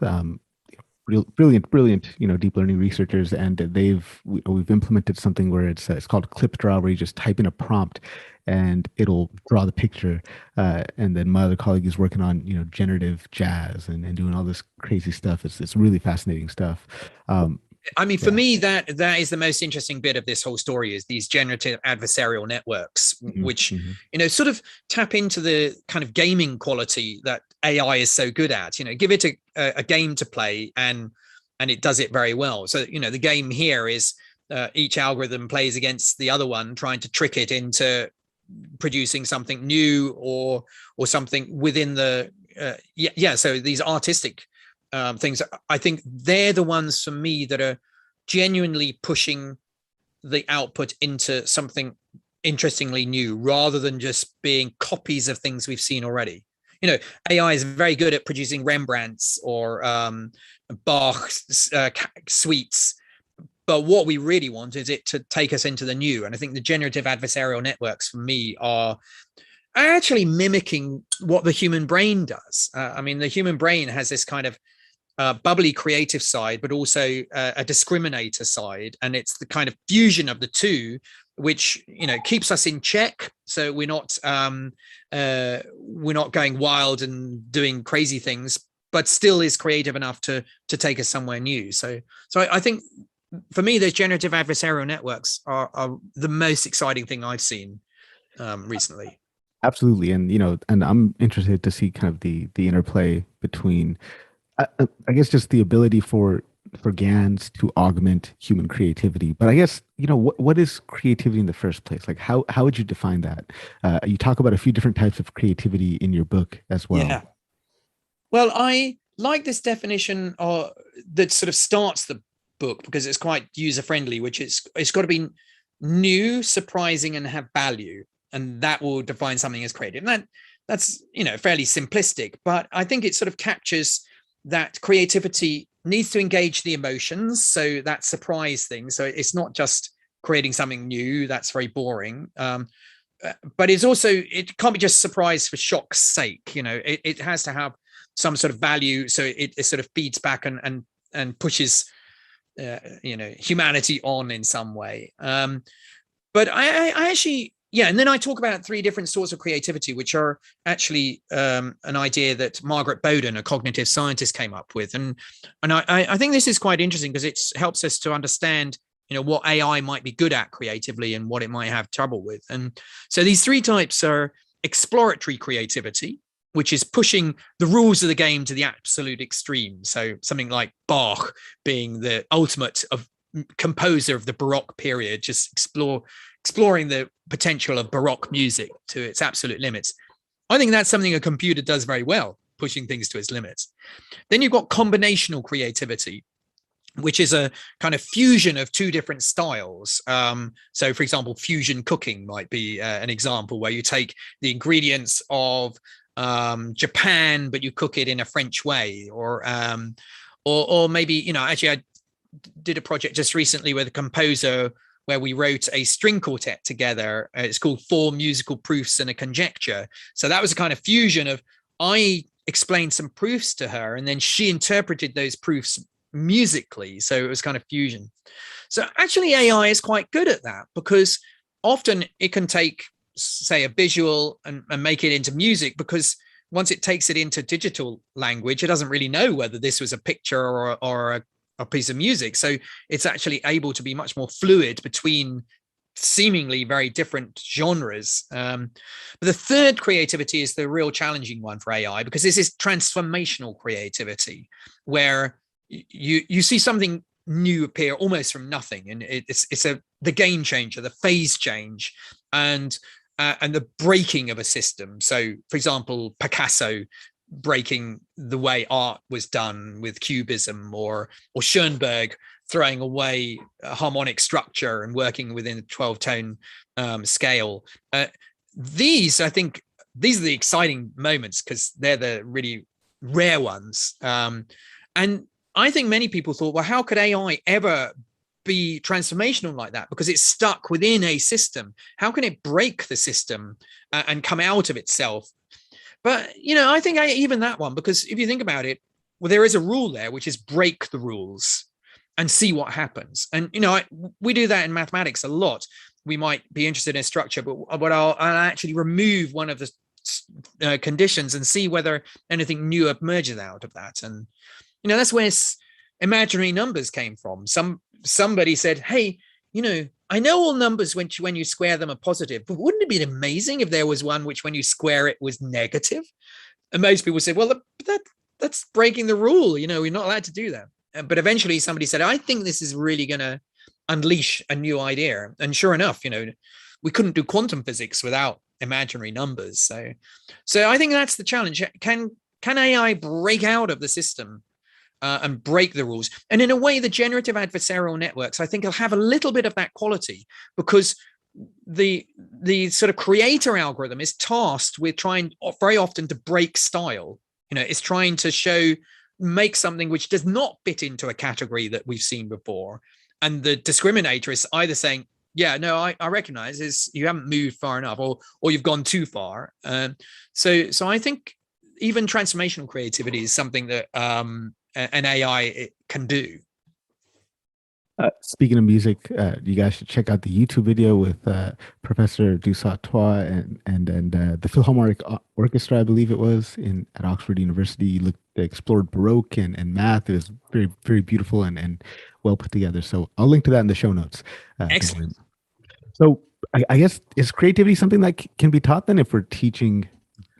brilliant, deep learning researchers, and we've implemented something where it's called clip draw, where you just type in a prompt and it'll draw the picture. And then my other colleague is working on generative jazz and doing all this crazy stuff. It's really fascinating stuff. For me, that is the most interesting bit of this whole story, is these generative adversarial networks, which, sort of tap into the kind of gaming quality that AI is so good at. Give it a game to play and it does it very well. So, the game here is each algorithm plays against the other one, trying to trick it into producing something new or something within the, so these artistic things, I think they're the ones for me that are genuinely pushing the output into something interestingly new, rather than just being copies of things we've seen already. AI is very good at producing Rembrandts or Bach suites, but what we really want is it to take us into the new. And I think the generative adversarial networks for me are actually mimicking what the human brain does. The human brain has this kind of bubbly creative side, but also a discriminator side, and it's the kind of fusion of the two which keeps us in check, so we're not going wild and doing crazy things, but still is creative enough to take us somewhere new. So I think for me, those generative adversarial networks are the most exciting thing I've seen recently. Absolutely. And and I'm interested to see kind of the interplay between I guess just the ability for GANs to augment human creativity. But I guess, what is creativity in the first place? Like, how would you define that? You talk about a few different types of creativity in your book as well. Yeah. Well, I like this definition that sort of starts the book because it's quite user friendly, which is it's got to be new, surprising, and have value, and that will define something as creative. And that's fairly simplistic, but I think it sort of captures that creativity needs to engage the emotions, so that surprise thing. So it's not just creating something new that's very boring. But it's also, it can't be just surprise for shock's sake. It has to have some sort of value, so it sort of feeds back and pushes humanity on in some way. But I actually, yeah, and then I talk about three different sorts of creativity, which are actually an idea that Margaret Bowden, a cognitive scientist, came up with, and I think this is quite interesting because it helps us to understand what AI might be good at creatively and what it might have trouble with. And so these three types are exploratory creativity, which is pushing the rules of the game to the absolute extreme. So something like Bach being the ultimate of composer of the Baroque period, just exploring the potential of Baroque music to its absolute limits. I think that's something a computer does very well, pushing things to its limits. Then you've got combinational creativity, which is a kind of fusion of two different styles. So, for example, fusion cooking might be an example where you take the ingredients of Japan, but you cook it in a French way, or maybe actually I did a project just recently with a composer where we wrote a string quartet together. It's called Four Musical Proofs and a Conjecture. So that was a kind of fusion of, I explained some proofs to her and then she interpreted those proofs musically. So it was kind of fusion. So actually AI is quite good at that because often it can take, say, a visual and make it into music, because once it takes it into digital language, it doesn't really know whether this was a picture or a piece of music. So it's actually able to be much more fluid between seemingly very different genres. But the third creativity is the real challenging one for AI, because this is transformational creativity, where you see something new appear almost from nothing, and it's the game changer, the phase change, and the breaking of a system. So, for example, Picasso breaking the way art was done with cubism, or Schoenberg throwing away a harmonic structure and working within a 12-tone scale. These, I think, these are the exciting moments because they're the really rare ones. And I think many people thought, well, how could AI ever be transformational like that? Because it's stuck within a system. How can it break the system and come out of itself? But, I think even that one, because if you think about it, well, there is a rule there, which is break the rules and see what happens. And, we do that in mathematics a lot. We might be interested in a structure, but I'll actually remove one of the conditions and see whether anything new emerges out of that. And, that's where imaginary numbers came from. Somebody said, hey, I know all numbers when you square them are positive, but wouldn't it be amazing if there was one which when you square it was negative? And most people said, well, that's breaking the rule. We're not allowed to do that. But eventually somebody said, I think this is really going to unleash a new idea. And sure enough, we couldn't do quantum physics without imaginary numbers. So I think that's the challenge. Can AI break out of the system and break the rules? And in a way, the generative adversarial networks, I think, will have a little bit of that quality, because the sort of creator algorithm is tasked with trying very often to break style. It's trying to make something which does not fit into a category that we've seen before. And the discriminator is either saying, yeah, no, I recognize is you haven't moved far enough, or you've gone too far. So I think even transformational creativity is something that an AI can do. Speaking of music, you guys should check out the YouTube video with Professor du Sautoy and the Philharmonic Orchestra, I believe it was, at Oxford University. They explored Baroque and math. It was very, very beautiful and well put together. So I'll link to that in the show notes. Excellent. So I guess, is creativity something that can be taught then, if we're teaching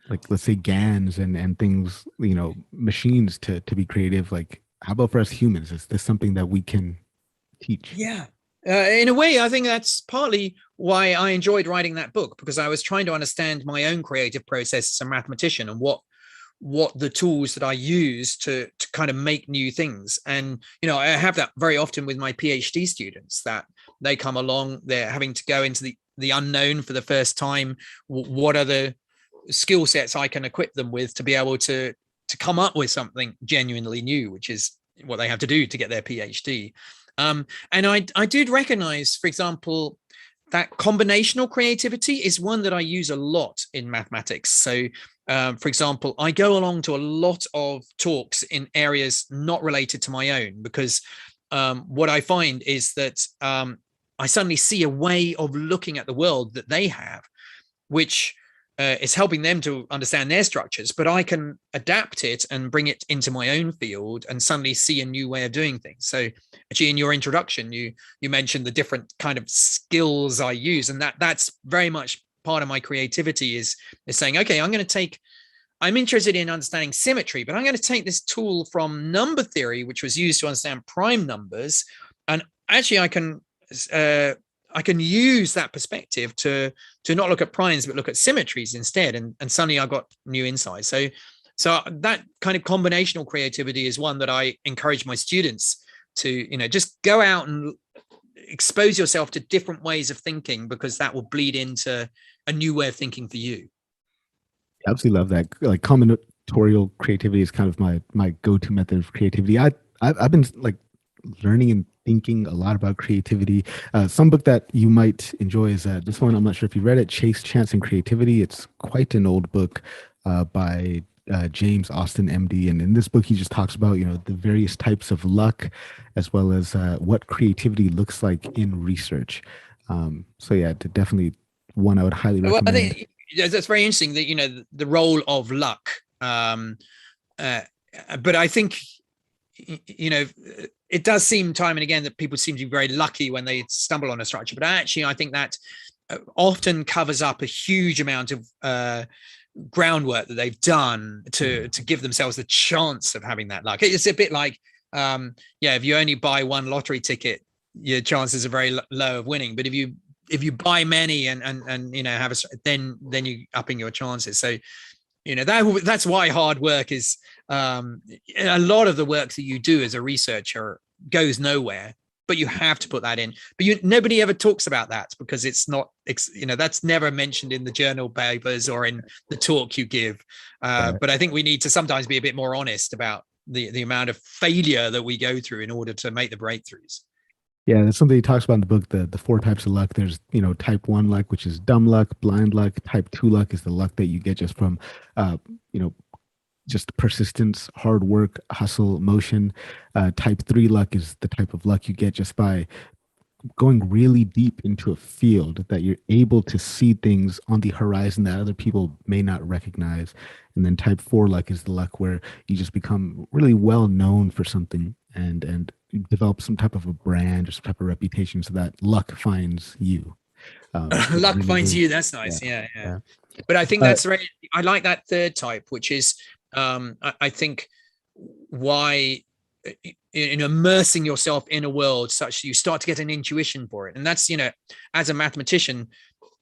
like let's say GANs and things, machines to be creative. Like, how about for us humans? Is this something that we can teach? Yeah. In a way, I think that's partly why I enjoyed writing that book, because I was trying to understand my own creative process as a mathematician and what the tools that I use to kind of make new things. And I have that very often with my PhD students, that they come along, they're having to go into the unknown for the first time. What are the skill sets I can equip them with to be able to come up with something genuinely new, which is what they have to do to get their PhD. And I did recognize, for example, that combinational creativity is one that I use a lot in mathematics. So, for example, I go along to a lot of talks in areas not related to my own, because what I find is that I suddenly see a way of looking at the world that they have, which is helping them to understand their structures, but I can adapt it and bring it into my own field and suddenly see a new way of doing things. So actually, in your introduction, you mentioned the different kind of skills I use, and that's very much part of my creativity is saying, okay, I'm interested in understanding symmetry, but I'm going to take this tool from number theory, which was used to understand prime numbers, and actually I can use that perspective to not look at primes, but look at symmetries instead. And suddenly I got new insights. So that kind of combinational creativity is one that I encourage my students to, just go out and expose yourself to different ways of thinking, because that will bleed into a new way of thinking for you. I absolutely love that. Like, combinatorial creativity is kind of my go-to method of creativity. I've been like learning and thinking a lot about creativity. Some book that you might enjoy is this one. I'm not sure if you read it, Chase, Chance, and Creativity. It's quite an old book by James Austin, MD. And in this book, he just talks about, the various types of luck, as well as what creativity looks like in research. So yeah, definitely one I would highly Well, I recommend. think that's very interesting that, the role of luck. But I think, it does seem time and again that people seem to be very lucky when they stumble on a structure, but actually I think that often covers up a huge amount of groundwork that they've done to give themselves the chance of having that luck. It's a bit like, if you only buy one lottery ticket, your chances are very low of winning. But if you buy many and have then you upping your chances. So that's why hard work is a lot of the work that you do as a researcher goes nowhere, but you have to put that in. But nobody ever talks about that, because it's not, that's never mentioned in the journal papers or in the talk you give. Right. But I think we need to sometimes be a bit more honest about the amount of failure that we go through in order to make the breakthroughs. Yeah, that's something he talks about in the book, the four types of luck. There's, type one luck, which is dumb luck, blind luck. Type two luck is the luck that you get just from, you know, just persistence, hard work, hustle, motion. Type three luck is the type of luck you get just by going really deep into a field, that you're able to see things on the horizon that other people may not recognize. And then type four luck is the luck where you just become really well known for something, and you develop some type of a brand or some type of reputation, so that luck finds you. Luck Really, finds really, you. That's yeah, nice. Yeah, yeah. yeah. But I think Uh, that's very. I like that third type, which is, I think, why in immersing yourself in a world such you start to get an intuition for it. And that's, as a mathematician,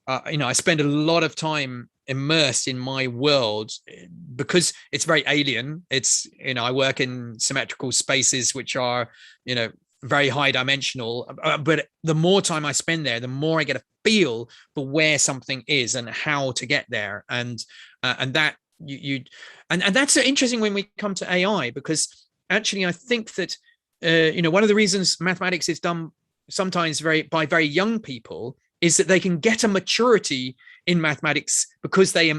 I spend a lot of time immersed in my world, because it's very alien. It's, I work in symmetrical spaces which are, very high dimensional, but the more time I spend there, the more I get a feel for where something is and how to get there. And that and that's interesting when we come to AI, because actually I think that one of the reasons mathematics is done sometimes by very young people is that they can get a maturity in mathematics, because they're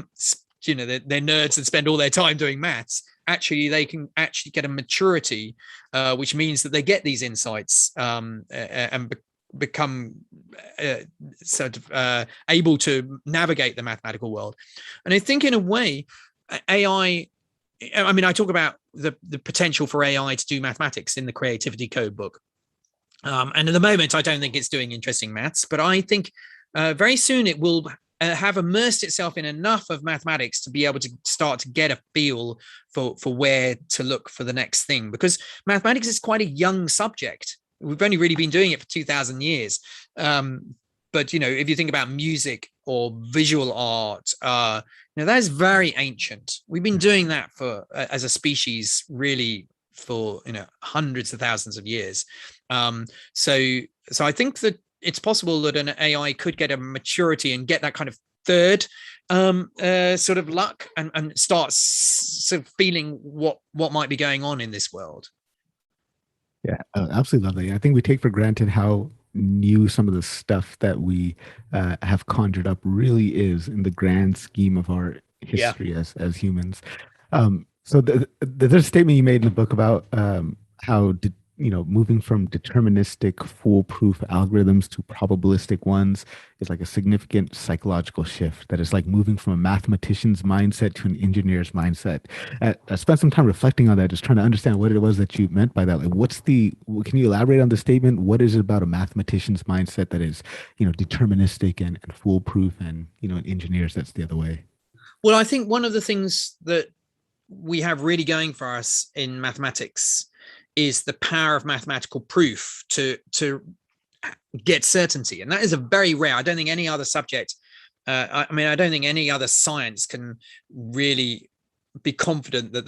nerds and spend all their time doing maths. Actually, they can actually get a maturity, which means that they get these insights, and become sort of able to navigate the mathematical world. And I think in a way, AI, I mean, I talk about the potential for AI to do mathematics in the Creativity Code book. And at the moment, I don't think it's doing interesting maths, but I think very soon it will have immersed itself in enough of mathematics to be able to start to get a feel for where to look for the next thing, because mathematics is quite a young subject. We've only really been doing it for 2,000 years. But if you think about music or visual art, that is very ancient. We've been doing that for as a species really for hundreds of thousands of years. So I think that it's possible that an AI could get a maturity and get that kind of third sort of luck and start sort of feeling what might be going on in this world. Yeah, absolutely lovely. I think we take for granted how new some of the stuff that we have conjured up really is in the grand scheme of our history as humans. So there's a statement you made in the book about how moving from deterministic foolproof algorithms to probabilistic ones is like a significant psychological shift, that is like moving from a mathematician's mindset to an engineer's mindset. I spent some time reflecting on that, just trying to understand what it was that you meant by that. Like, can you elaborate on the statement? What is it about a mathematician's mindset that is deterministic and foolproof, and an engineer's that's the other way? Well, I think one of the things that we have really going for us in mathematics is the power of mathematical proof to get certainty. And that is a very rare, I don't think any other subject, I don't think any other science can really be confident that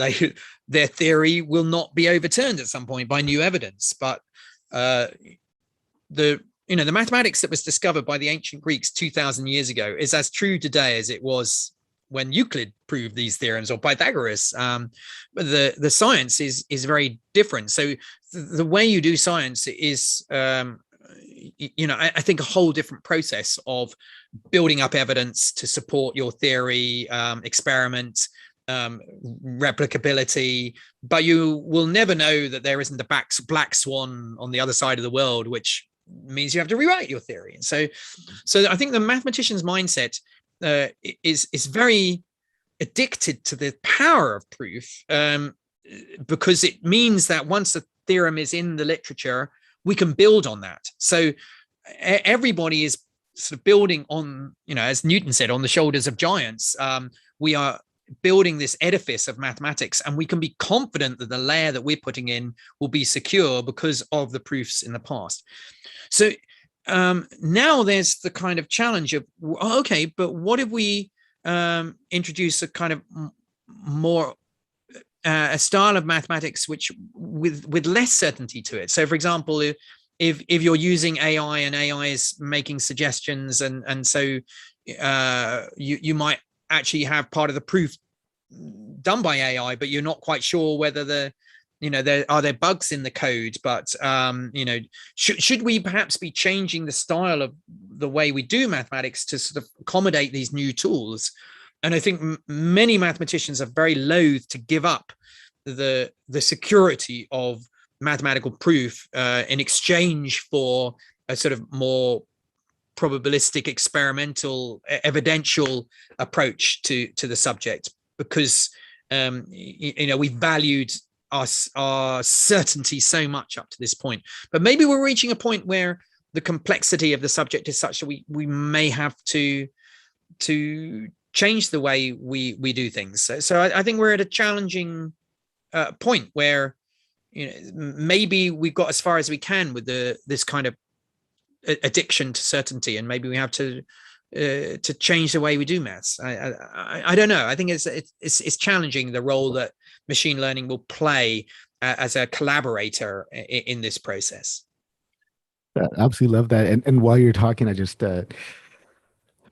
their theory will not be overturned at some point by new evidence. But the mathematics that was discovered by the ancient Greeks 2,000 years ago is as true today as it was when Euclid proved these theorems, or Pythagoras. But the science is very different. So the way you do science is, I think a whole different process of building up evidence to support your theory, experiment, replicability, but you will never know that there isn't a black swan on the other side of the world, which means you have to rewrite your theory. And so I think the mathematician's mindset is very addicted to the power of proof, because it means that once a theorem is in the literature, we can build on that. So everybody is sort of building on, as Newton said, on the shoulders of giants. We are building this edifice of mathematics, and we can be confident that the layer that we're putting in will be secure because of the proofs in the past. So now there's the kind of challenge of, okay, but what if we introduce a kind of more a style of mathematics which with less certainty to it? So, for example, if you're using AI and AI is making suggestions, and so you might actually have part of the proof done by AI, but you're not quite sure whether there are bugs in the code. But should we perhaps be changing the style of the way we do mathematics to sort of accommodate these new tools? And I think many mathematicians are very loath to give up the security of mathematical proof in exchange for a sort of more probabilistic, experimental, evidential approach to the subject, because we valued our certainty so much up to this point. But maybe we're reaching a point where the complexity of the subject is such that we may have to change the way we do things. So I think we're at a challenging point where maybe we've got as far as we can with this kind of addiction to certainty, and maybe we have to change the way we do maths. I don't know. I think it's challenging the role that machine learning will play as a collaborator in this process. Absolutely love that. And while you're talking, I just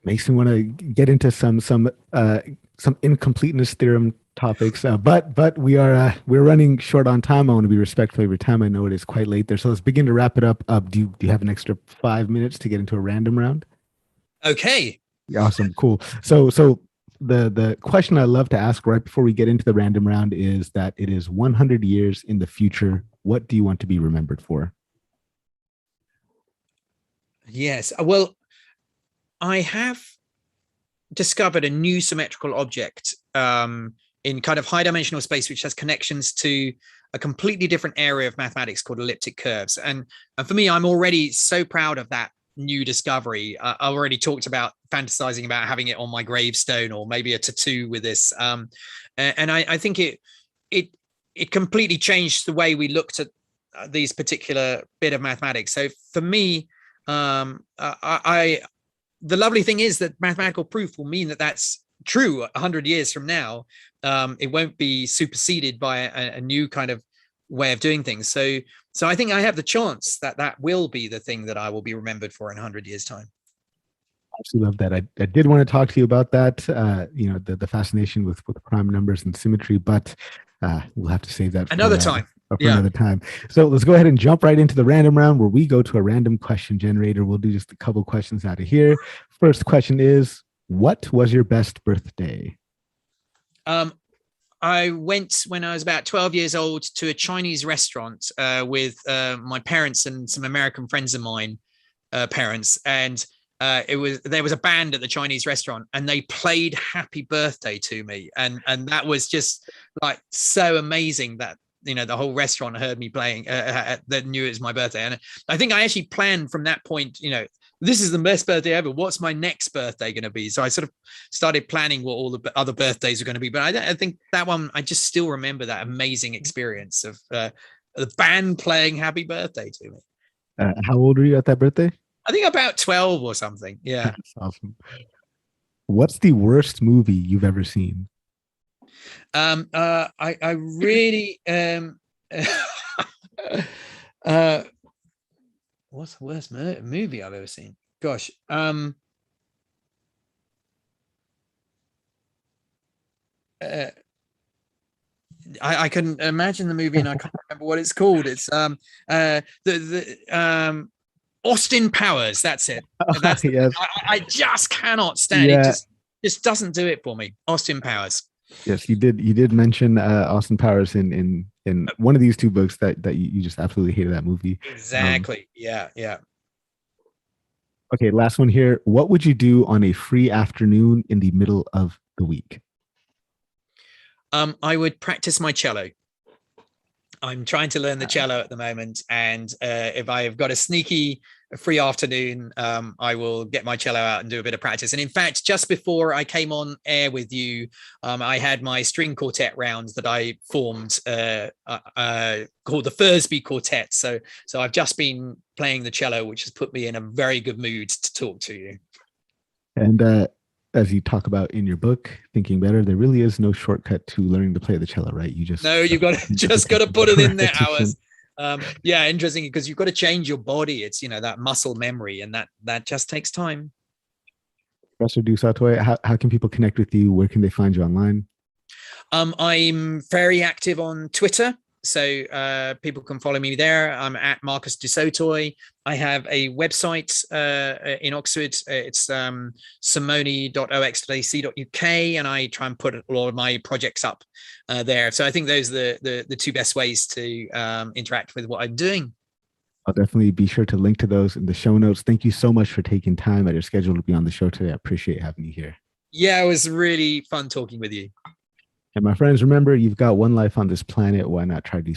makes me want to get into some incompleteness theorem topics. But we're running short on time. I want to be respectful of your time. I know it is quite late there, so let's begin to wrap it up. Do you have an extra 5 minutes to get into a random round? Okay. Awesome. Cool. So the question I love to ask right before we get into the random round is that it is 100 years in the future. What do you want to be remembered for? Yes. Well, I have discovered a new symmetrical object in kind of high dimensional space, which has connections to a completely different area of mathematics called elliptic curves. And for me, I'm already so proud of that new discovery. I already talked about fantasizing about having it on my gravestone or maybe a tattoo with this. And I think it completely changed the way we looked at these particular bit of mathematics. So for me, the lovely thing is that mathematical proof will mean that that's true 100 years from now. It won't be superseded by a new kind of way of doing things. So I think I have the chance that will be the thing that I will be remembered for in 100 years' time. I absolutely love that. I did want to talk to you about that, the fascination with prime numbers and symmetry, but we'll have to save that for another time. Another time. So let's go ahead and jump right into the random round where we go to a random question generator. We'll do just a couple questions out of here. First question is, what was your best birthday? I went when I was about 12 years old to a Chinese restaurant with my parents and some American friends of mine, parents, and there was a band at the Chinese restaurant and they played Happy Birthday to me, and that was just like so amazing that the whole restaurant heard me playing, that knew it was my birthday. And I think I actually planned from that point, this is the best birthday ever. What's my next birthday going to be? So I sort of started planning what all the other birthdays are going to be. But I think that one, I just still remember that amazing experience of the band playing Happy Birthday to me. How old were you at that birthday? I think about 12 or something. Yeah. That's awesome. What's the worst movie you've ever seen? I really what's the worst movie I've ever seen? Gosh, I can imagine the movie and I can't remember what it's called. It's Austin Powers. That's it. That's yes. I just cannot stand it. Just doesn't do it for me. Austin Powers. Yes, you did mention Austin Powers in one of these two books that you just absolutely hated that movie. Exactly. Yeah. Okay, last one here. What would you do on a free afternoon in the middle of the week? I would practice my cello. I'm trying to learn the cello at the moment, and if I've got a sneaky free afternoon, I will get my cello out and do a bit of practice. And in fact, just before I came on air with you, I had my string quartet rounds that I formed called the Thursby Quartet. So I've just been playing the cello, which has put me in a very good mood to talk to you. And as you talk about in your book, Thinking Better, there really is no shortcut to learning to play the cello, right? You've got to put it in there hours. Interesting, because you've got to change your body. It's that muscle memory, and that just takes time. Professor Sautoy, how can people connect with you? Where can they find you online? I'm very active on Twitter, so people can follow me there. I'm at Marcus de Sautoy. I have a website in Oxford. It's simone.ox.ac.uk, and I try and put a lot of my projects up there. So I think those are the two best ways to interact with what I'm doing. I'll definitely be sure to link to those in the show notes. Thank you so much for taking time out of your schedule to be on the show today. I appreciate having you here. Yeah, it was really fun talking with you. And my friends, remember, you've got one life on this planet. Why not try to do something?